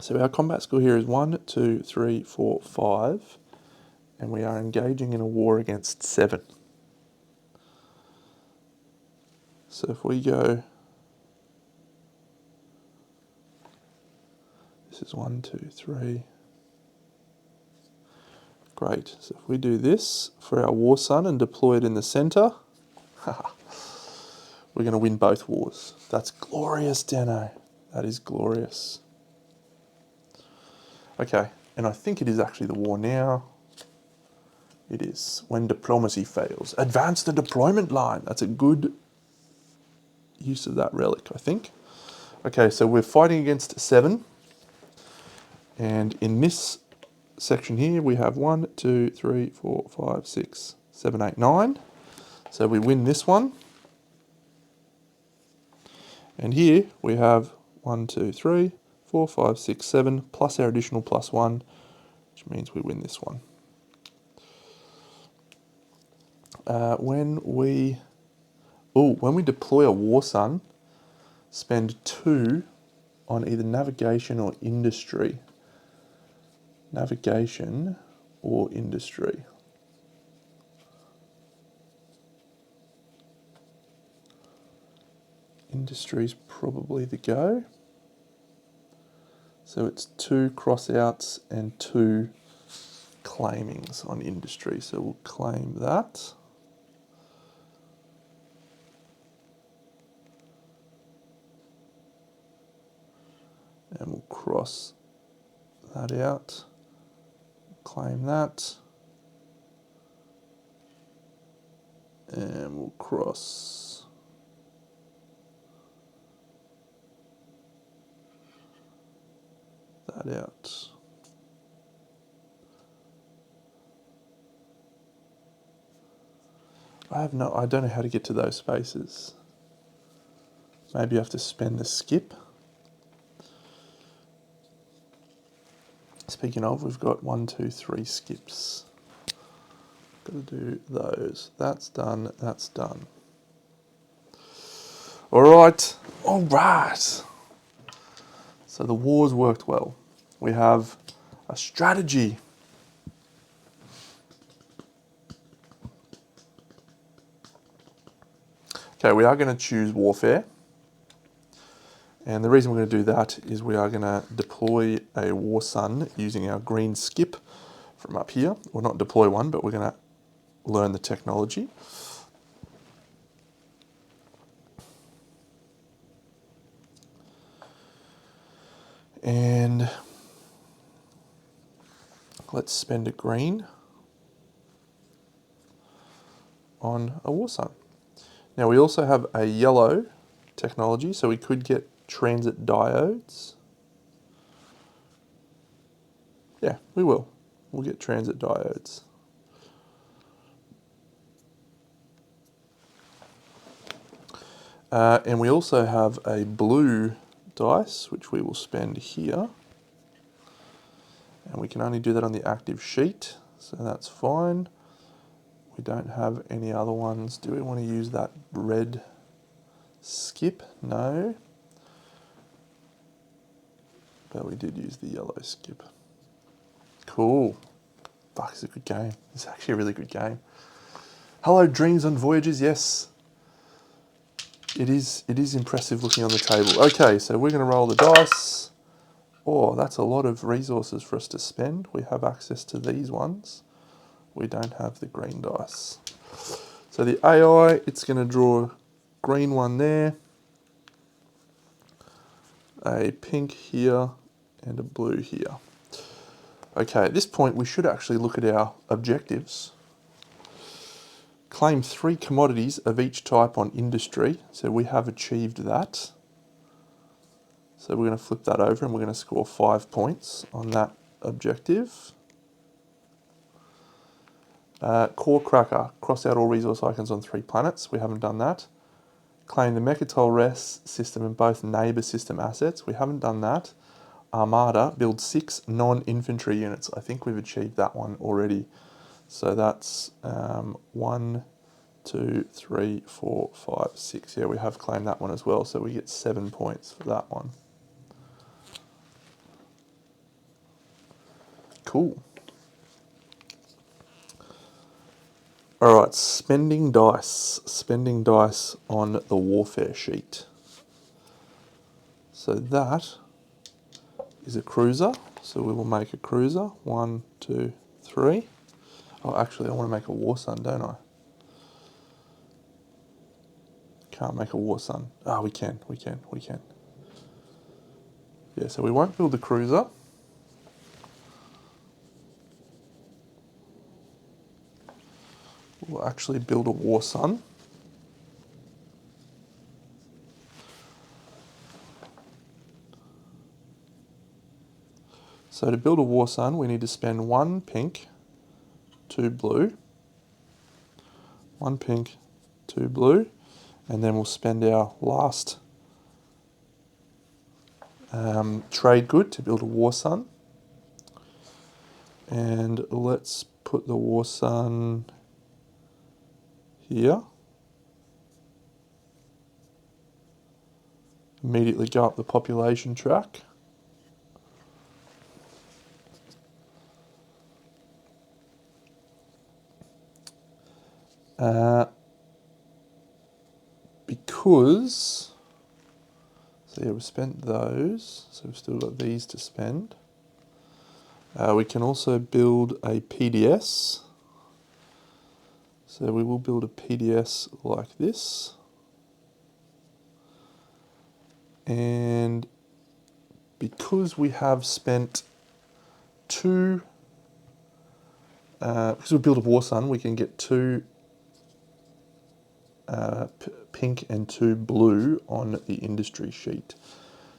So our combat score here is 1, 2, 3, 4, 5, and we are engaging in a war against 7. So if we go, this is 1, 2, 3. Great. So if we do this for our war sun and deploy it in the center, we're going to win both wars. That's glorious, Deno. That is glorious. Okay, and I think it is actually the war now. It is. When diplomacy fails, advance the deployment line. That's a good use of that relic, I think. Okay, so we're fighting against 7. And in this section here, we have 1, 2, 3, 4, 5, 6, 7, 8, 9. So we win this one. And here we have 1, 2, 3, 4, 5, 6, 7, plus our additional +1, which means we win this one. When we deploy a war sun, spend 2 on either navigation or industry. Navigation or industry. Industry's probably the go. So it's 2 crossouts and 2 claimings on industry. So we'll claim that. And we'll cross that out. Claim that. And we'll cross that out. I don't know how to get to those spaces. Maybe you have to spend the skip. Speaking of, we've got 1, 2, 3 skips. Got to do those. That's done. That's done. All right. All right. So the wars worked well. We have a strategy. Okay, we are going to choose warfare. And the reason we're going to do that is we are going to deploy a war sun using our green skip from up here. Well, not deploy one, but we're going to learn the technology. And let's spend a green on a war sun. Now we also have a yellow technology, so we could get transit diodes. Yeah, we will. We'll get transit diodes. And we also have a blue dice, which we will spend here. And we can only do that on the active sheet, so that's fine. We don't have any other ones. Do we want to use that red skip? No. But we did use the yellow skip. Cool. Fuck, it's a good game. It's actually a really good game. Hello, Dreams on Voyages. Yes. It is impressive looking on the table. Okay, so we're going to roll the dice. Oh, that's a lot of resources for us to spend. We have access to these ones. We don't have the green dice. So the AI, it's going to draw a green one there, a pink here, and a blue here. Okay, at this point we should actually look at our objectives. Claim 3 commodities of each type on industry. So we have achieved that. So we're going to flip that over and we're going to score 5 points on that objective. Core Cracker, cross out all resource icons on 3 planets. We haven't done that. Claim the Mechatol Res system and both neighbour system assets. We haven't done that. Armada, build 6 non-infantry units. I think we've achieved that one already. So that's 1, 2, 3, 4, 5, 6. Yeah, we have claimed that one as well, so we get 7 points for that one. Cool. All right, spending dice. Spending dice on the warfare sheet. So that is a cruiser. So we will make a cruiser. 1, 2, 3. Oh, actually, I want to make a war sun, don't I? Can't make a war sun. Ah, we can. Yeah, so we won't build the cruiser. We'll actually build a war sun. So to build a war sun, we need to spend 1 pink, 2 blue. 1 pink, 2 blue. And then we'll spend our last trade good to build a war sun. And let's put the war sun here. Immediately go up the population track. Because, so yeah, we've spent those, so we've still got these to spend. We can also build a PDS. So we will build a PDS like this. And because we have spent 2, because we build a war sun, we can get 2 pink and 2 blue on the industry sheet.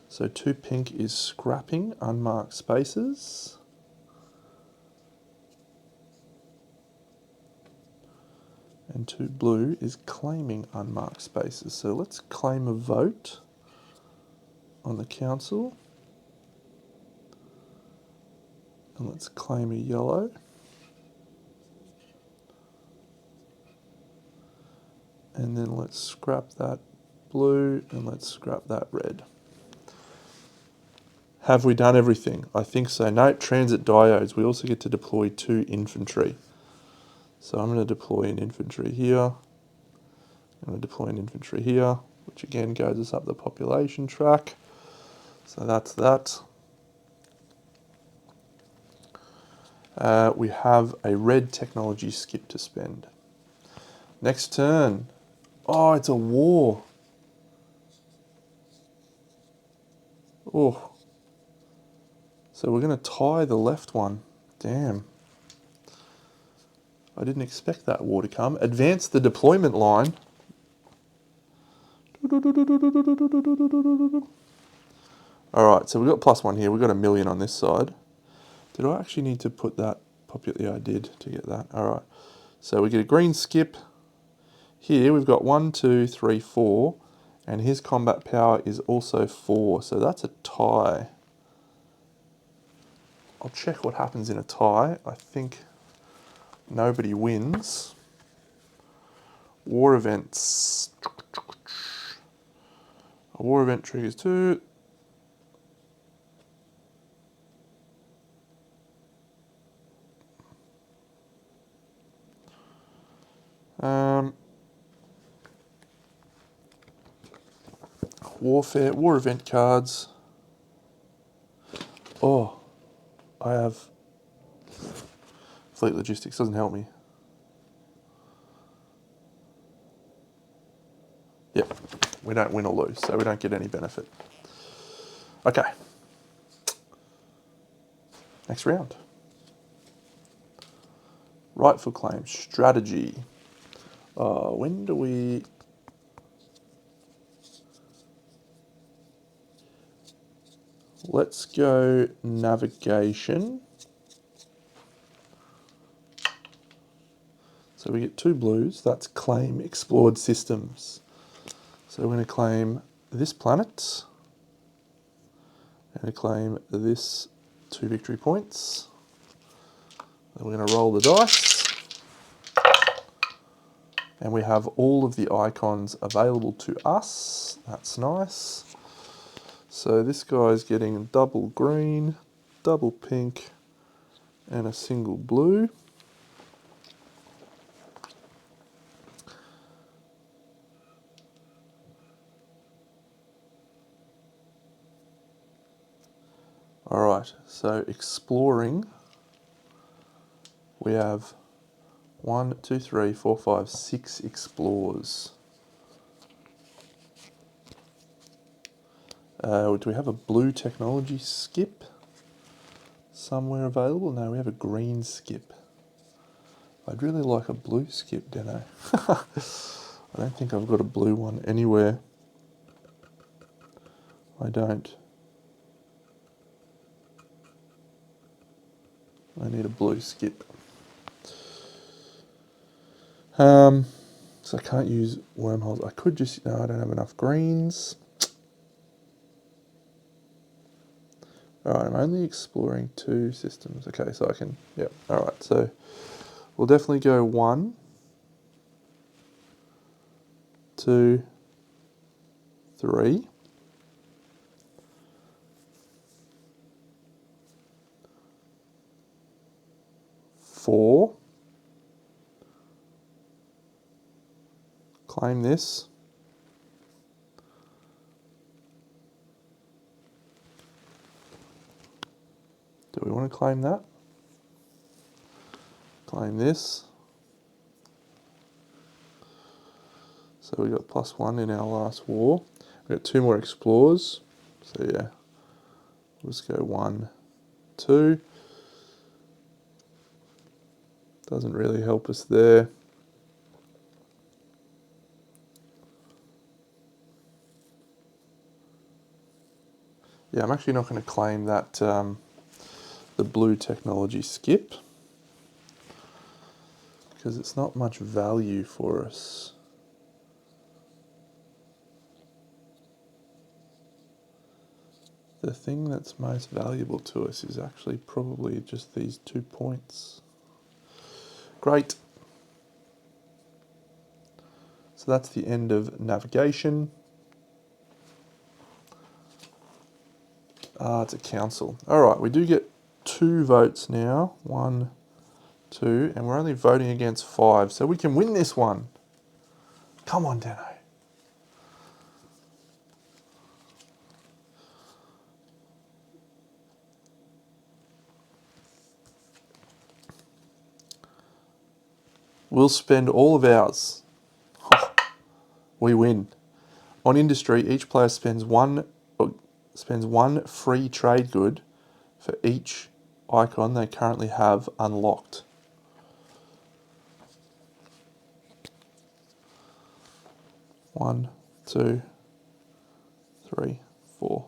So 2 pink is scrapping unmarked spaces. And 2 blue is claiming unmarked spaces. So let's claim a vote on the council. And let's claim a yellow. And then let's scrap that blue and let's scrap that red. Have we done everything? I think so. No, transit diodes. We also get to deploy 2 infantry. So I'm going to deploy an infantry here. I'm going to deploy an infantry here, which again goes us up the population track. So that's that. We have a red technology skip to spend. Next turn. Oh, it's a war. Oh. So we're going to tie the left one. Damn. I didn't expect that war to come. Advance the deployment line. Alright, so we've got +1 here. We've got 1,000,000 on this side. Did I actually need to put that? Yeah, I did to get that. Alright. So we get a green skip. Here we've got 1, 2, 3, 4. And his combat power is also 4. So that's a tie. I'll check what happens in a tie. I think nobody wins. War events. A war event triggers 2. Warfare, war event cards. Oh, I have fleet logistics, doesn't help me. Yep, we don't win or lose, so we don't get any benefit. Okay. Next round. Rightful claim, strategy. When do we... Let's go navigation. So we get 2 blues. That's claim explored systems. So we're going to claim this planet. And claim this 2 victory points. Then we're going to roll the dice. And we have all of the icons available to us. That's nice. So this guy's getting double green, double pink, and a single blue. All right, so exploring, we have 1, 2, 3, 4, 5, 6 explores. Do we have a blue technology skip somewhere available? No, we have a green skip. I'd really like a blue skip, Deno. I don't think I've got a blue one anywhere. I don't. I need a blue skip. So I can't use wormholes. I could just, no, I don't have enough greens. Alright, I'm only exploring 2 systems. Okay, so I can, yep, alright, so we'll definitely go 1, 2, 3. 4. Claim this. Do we want to claim that? Claim this. So we got +1 in our last war. We've got 2 more explorers. So yeah, let's go 1, 2. Doesn't really help us there. Yeah, I'm actually not going to claim that the blue technology skip because it's not much value for us. The thing that's most valuable to us is actually probably just these 2 points. Great. So that's the end of navigation. It's a council. All right, we do get 2 votes now. 1, 2, and we're only voting against 5, so we can win this one. Come on, Deno. We'll spend all of ours. Oh, we win. On industry, each player spends one free trade good for each icon they currently have unlocked. One, 2, 3, 4,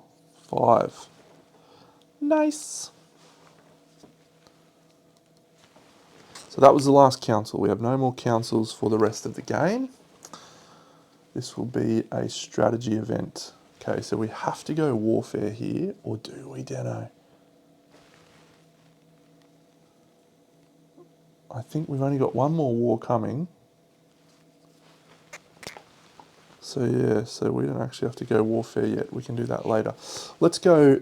5. Nice. So that was the last council. We have no more councils for the rest of the game. This will be a strategy event. Okay, so we have to go warfare here, or do we, Deno? I think we've only got 1 more war coming. So yeah, so we don't actually have to go warfare yet. We can do that later. Let's go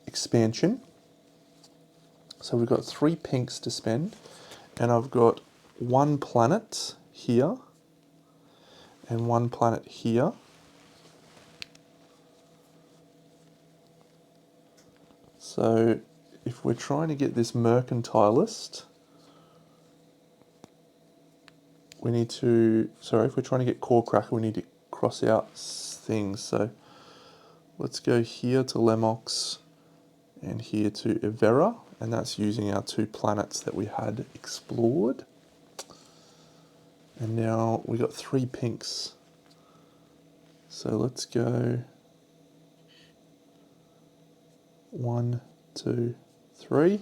expansion. So we've got 3 pinks to spend, and I've got 1 planet here and 1 planet here. So if we're trying to get this mercantilist, we need to, if we're trying to get core cracker, we need to cross out things. So let's go here to Lemox and here to Evera, and that's using our 2 planets that we had explored. And now we got 3 pinks. So let's go 1, 2, 3,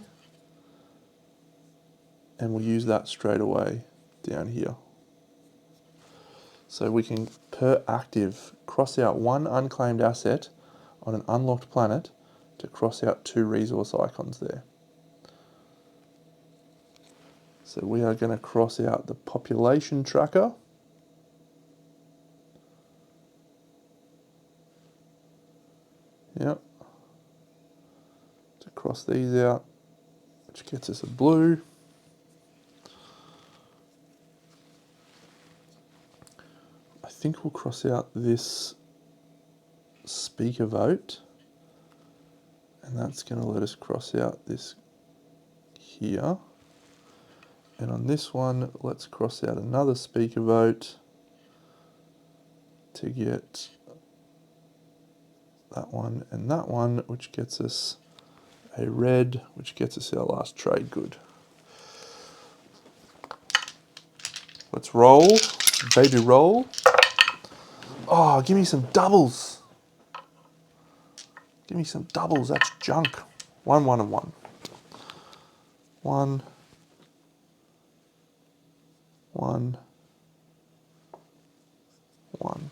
and we'll use that straight away down here. So we can, per active, cross out 1 unclaimed asset on an unlocked planet to cross out 2 resource icons there. So we are going to cross out the population tracker. Yep. To cross these out, which gets us a blue. I think we'll cross out this speaker vote, and that's going to let us cross out this here. And on this one, let's cross out another speaker vote to get that one, which gets us a red, which gets us our last trade good. Let's roll, baby roll. Oh, give me some doubles. Give me some doubles, that's junk. 1, 1, and 1. 1, 1, 1.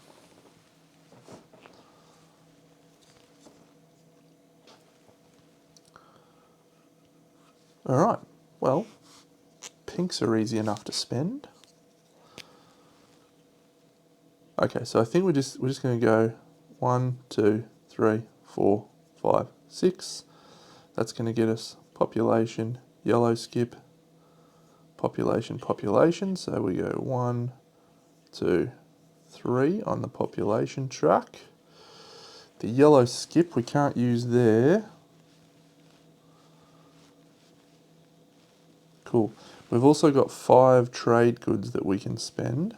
All right, well, pinks are easy enough to spend. Okay, so I think we're just going to go 1, 2, 3, 4, 5, 6. That's going to get us population, yellow skip, population, population. So we go 1, 2, 3 on the population track. The yellow skip we can't use there. Cool. We've also got 5 trade goods that we can spend.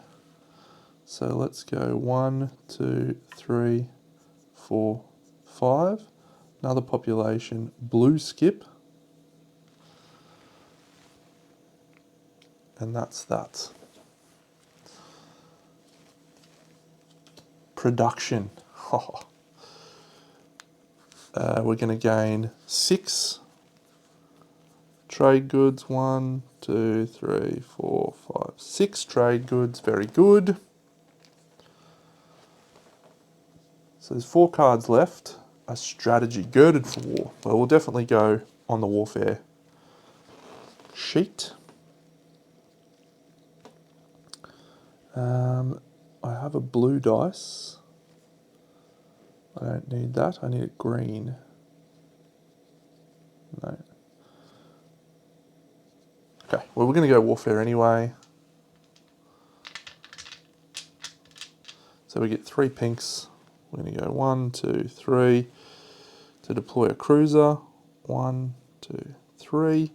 So let's go 1, 2, 3, 4, 5. Another population, blue skip. And that's that. Production. We're going to gain 6 trade goods. 1, 2, 3, 4, 5, 6 trade goods. Very good. So there's 4 cards left. A strategy, girded for war. Well, we'll definitely go on the warfare sheet. I have a blue dice. I don't need that. I need a green. No. Okay, well, we're going to go warfare anyway. So we get 3 pinks. We're going to go 1, 2, 3 to deploy a cruiser. 1, 2, 3.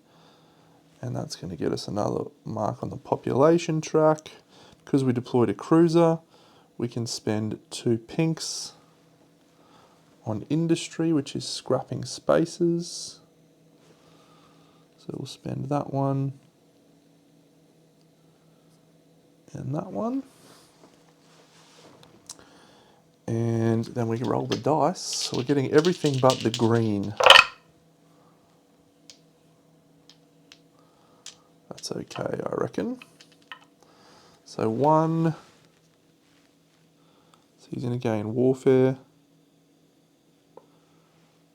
And that's going to get us another mark on the population track. Because we deployed a cruiser, we can spend 2 pinks on industry, which is scrapping spaces. So we'll spend that one and that one. And then we can roll the dice. So we're getting everything but the green. That's okay, I reckon. So 1. So he's going to gain warfare,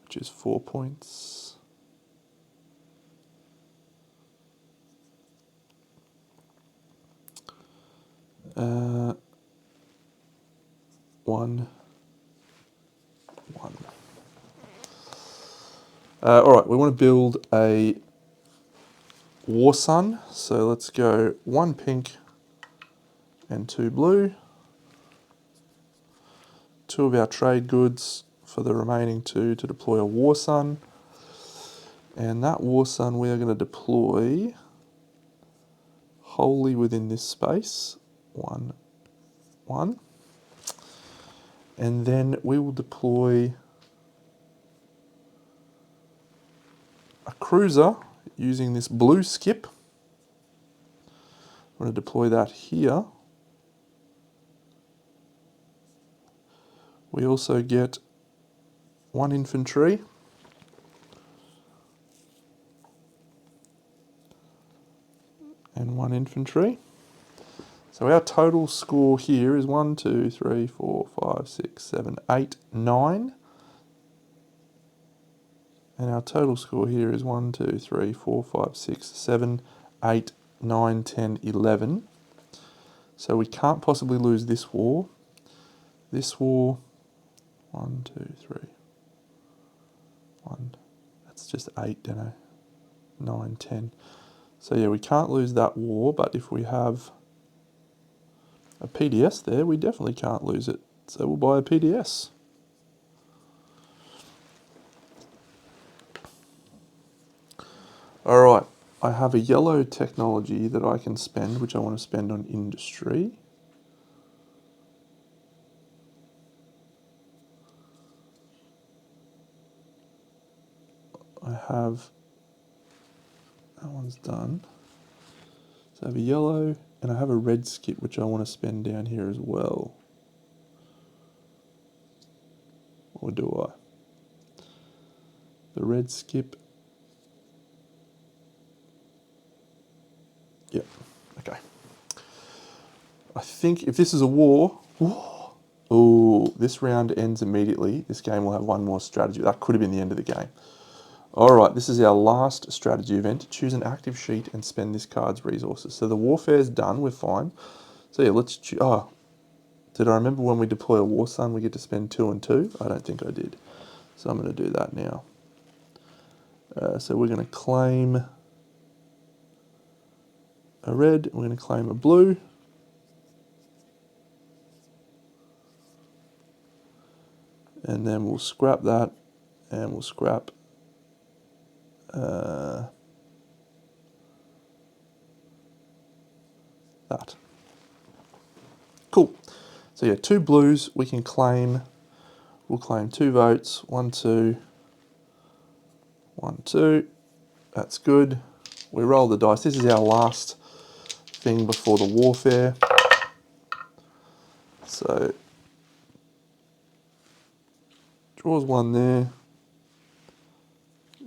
which is 4 points. One. All right, we want to build a war sun. So let's go 1 pink and 2 blue. 2 of our trade goods for the remaining 2 to deploy a war sun. And that war sun we are going to deploy wholly within this space. 1, 1. And then we will deploy a cruiser using this blue skip. I'm going to deploy that here. We also get 1 infantry. And 1 infantry. So our total score here is 1, 2, 3, 4, 5, 6, 7, 8, 9. And our total score here is 1, 2, 3, 4, 5, 6, 7, 8, 9, 10, 11. So we can't possibly lose this war. This war, 1, 2, 3, 1, that's just 8, Deno. 9, 10. So yeah, we can't lose that war, but if we have a PDS there, we definitely can't lose it. So we'll buy a PDS. All right, I have a yellow technology that I can spend, which I want to spend on industry. I have, that one's done. So I have a yellow, and I have a red skip, which I want to spend down here as well. Or do I? The red skip. Yep, okay. I think if this is a war, oh, this round ends immediately. This game will have one more strategy. That could have been the end of the game. All right, this is our last strategy event. Choose an active sheet and spend this card's resources. So the warfare's done, we're fine. So yeah, let's choose, oh, did I remember when we deploy a war sun, we get to spend 2 and 2? I don't think I did. So I'm going to do that now. So we're going to claim a red, we're going to claim a blue. And then we'll scrap that, and we'll scrap that. Cool. So yeah, 2 blues we can claim. We'll claim 2 votes. 1, 2. 1, 2. That's good. We roll the dice. This is our last thing before the warfare. So draws 1 there.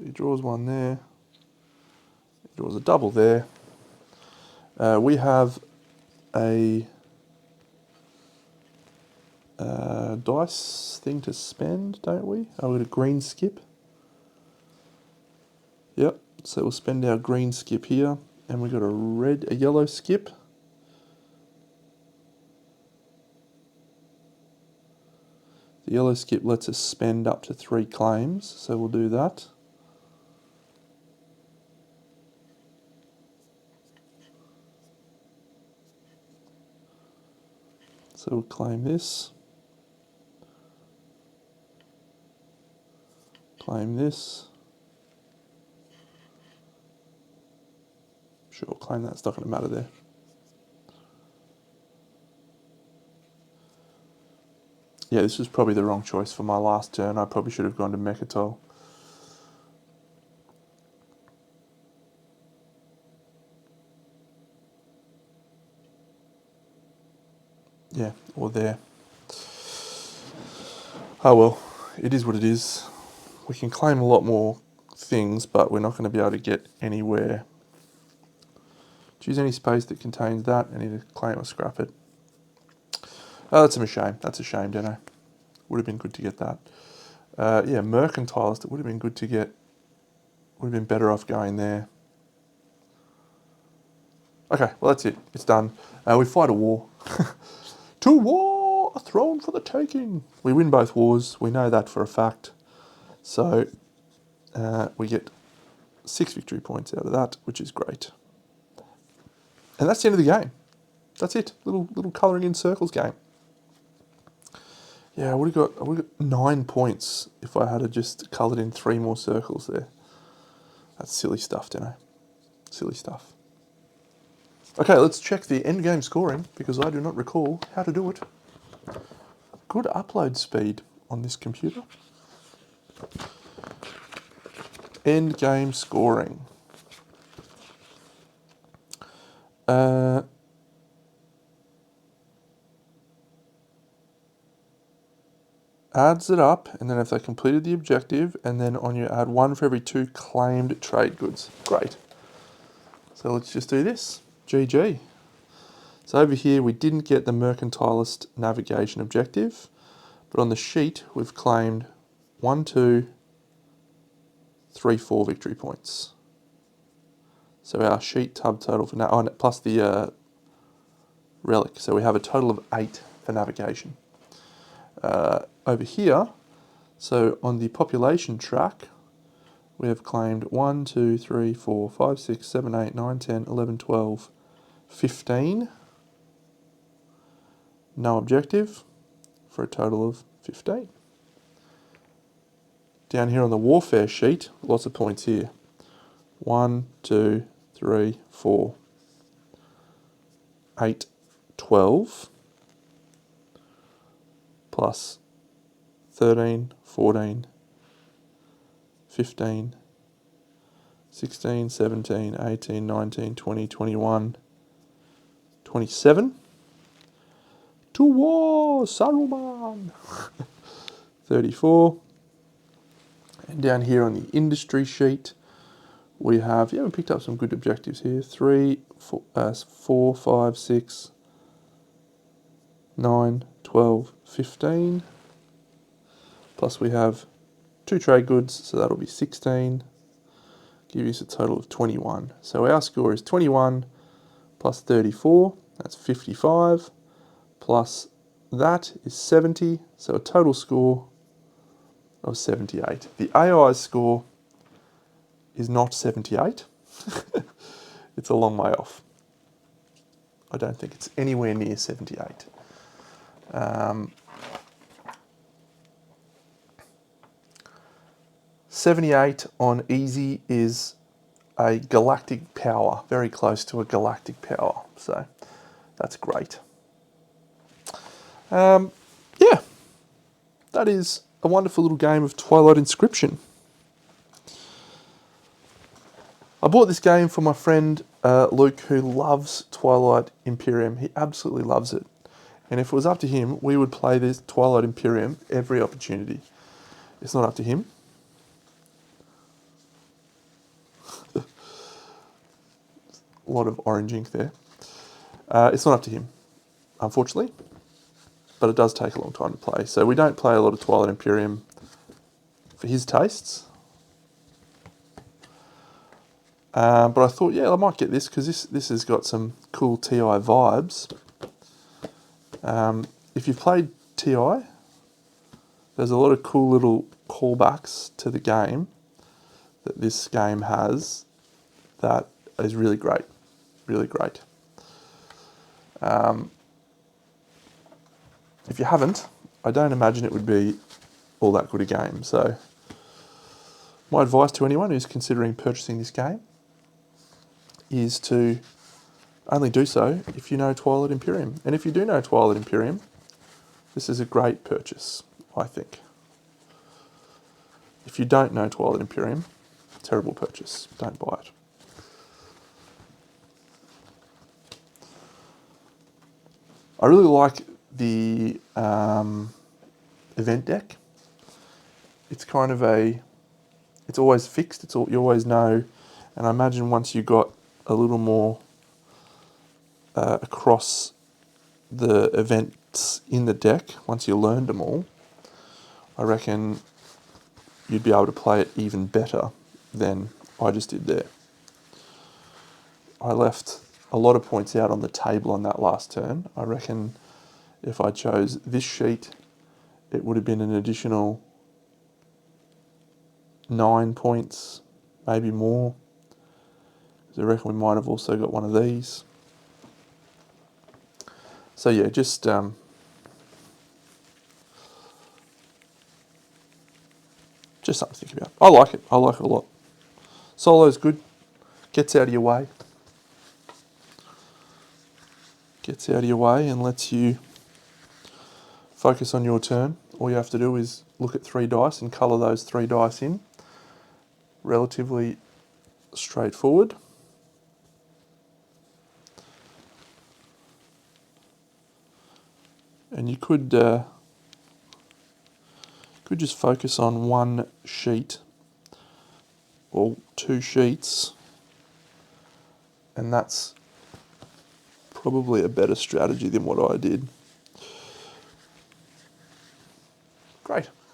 He draws 1 there. He draws a double there. We have a dice thing to spend, don't we? Oh, we got a green skip. Yep. So we'll spend our green skip here, and we got a yellow skip. The yellow skip lets us spend up to 3 claims, so we'll do that. So we'll claim this. Claim this. Sure, claim that. It's not going to matter there. Yeah, this was probably the wrong choice for my last turn. I probably should have gone to Mechatol. Yeah, or there. Oh well, it is what it is. We can claim a lot more things, but we're not going to be able to get anywhere. Choose any space that contains that and either claim or scrap it. Oh, that's a shame. That's a shame, Deno. Would have been good to get that. Yeah, Mercantilist, it would have been good to get. Would have been better off going there. Okay, well that's it. It's done. We fight a war. To war, a throne for the taking. We win both wars. We know that for a fact. So we get 6 victory points out of that, which is great. And that's the end of the game. That's it. Little colouring in circles game. Yeah, I would have got 9 points if I had just coloured in 3 more circles there. That's silly stuff, Deno. Silly stuff. Okay, let's check the endgame scoring, because I do not recall how to do it. Good upload speed on this computer. Endgame scoring. Adds it up, and then if they completed the objective, and then on you add 1 for every 2 claimed trade goods. Great. So let's just do this. GG. So over here we didn't get the Mercantilist navigation objective, but on the sheet we've claimed 1, 2, 3, 4 victory points. So our sheet tub total for now, plus the relic. So we have a total of 8 for navigation. Over here, so on the population track, We have claimed 1, 2, 3, 4, 5, 6, 7, 8, 9, 10, 11, 12, 15. No objective for a total of 15. Down here on the warfare sheet, lots of points here. 1, 2, 3, 4, 8, 12, plus 13, 14, 15, 16, 17, 18, 19, 20, 21, 27. To war, Saruman! 34. And down here on the industry sheet, we have, we picked up some good objectives here. 3, 4, 5, 6, 9, 12, 15. Plus we have 2 trade goods, so that'll be 16. Give us a total of 21. So our score is 21 plus 34, that's 55. Plus that is 70, so a total score of 78. The AI's score is not 78. It's a long way off. I don't think it's anywhere near 78. 78 on easy is a galactic power, very close to a galactic power, so that's great. Yeah, that is a wonderful little game of Twilight Inscription. I bought this game for my friend Luke, who loves Twilight Imperium. He absolutely loves it. And if it was up to him, we would play this Twilight Imperium every opportunity. It's not up to him. A lot of orange ink there. It's not up to him, unfortunately. But it does take a long time to play. So we don't play a lot of Twilight Imperium for his tastes. But I thought, I might get this because this has got some cool TI vibes. If you've played TI, there's a lot of cool little callbacks to the game that this game has that is really great. Really great. If you haven't, I don't imagine it would be all that good a game. So my advice to anyone who's considering purchasing this game is to only do so if you know Twilight Imperium. And if you do know Twilight Imperium, this is a great purchase, I think. If you don't know Twilight Imperium, terrible purchase. Don't buy it. I really like the event deck. It's kind of it's always fixed, you always know, and I imagine once you got a little more across the events in the deck, once you learned them all, I reckon you'd be able to play it even better than I just did there. I left a lot of points out on the table on that last turn. I reckon if I chose this sheet, it would have been an additional 9 points, maybe more. So I reckon we might have also got one of these. So yeah, just something to think about. I like it. I like it a lot. Solo's good. Gets out of your way. Gets out of your way and lets you focus on your turn. All you have to do is look at 3 dice and colour those 3 dice in. Relatively straightforward. And you could just focus on one sheet or 2 sheets, and that's probably a better strategy than what I did. Great.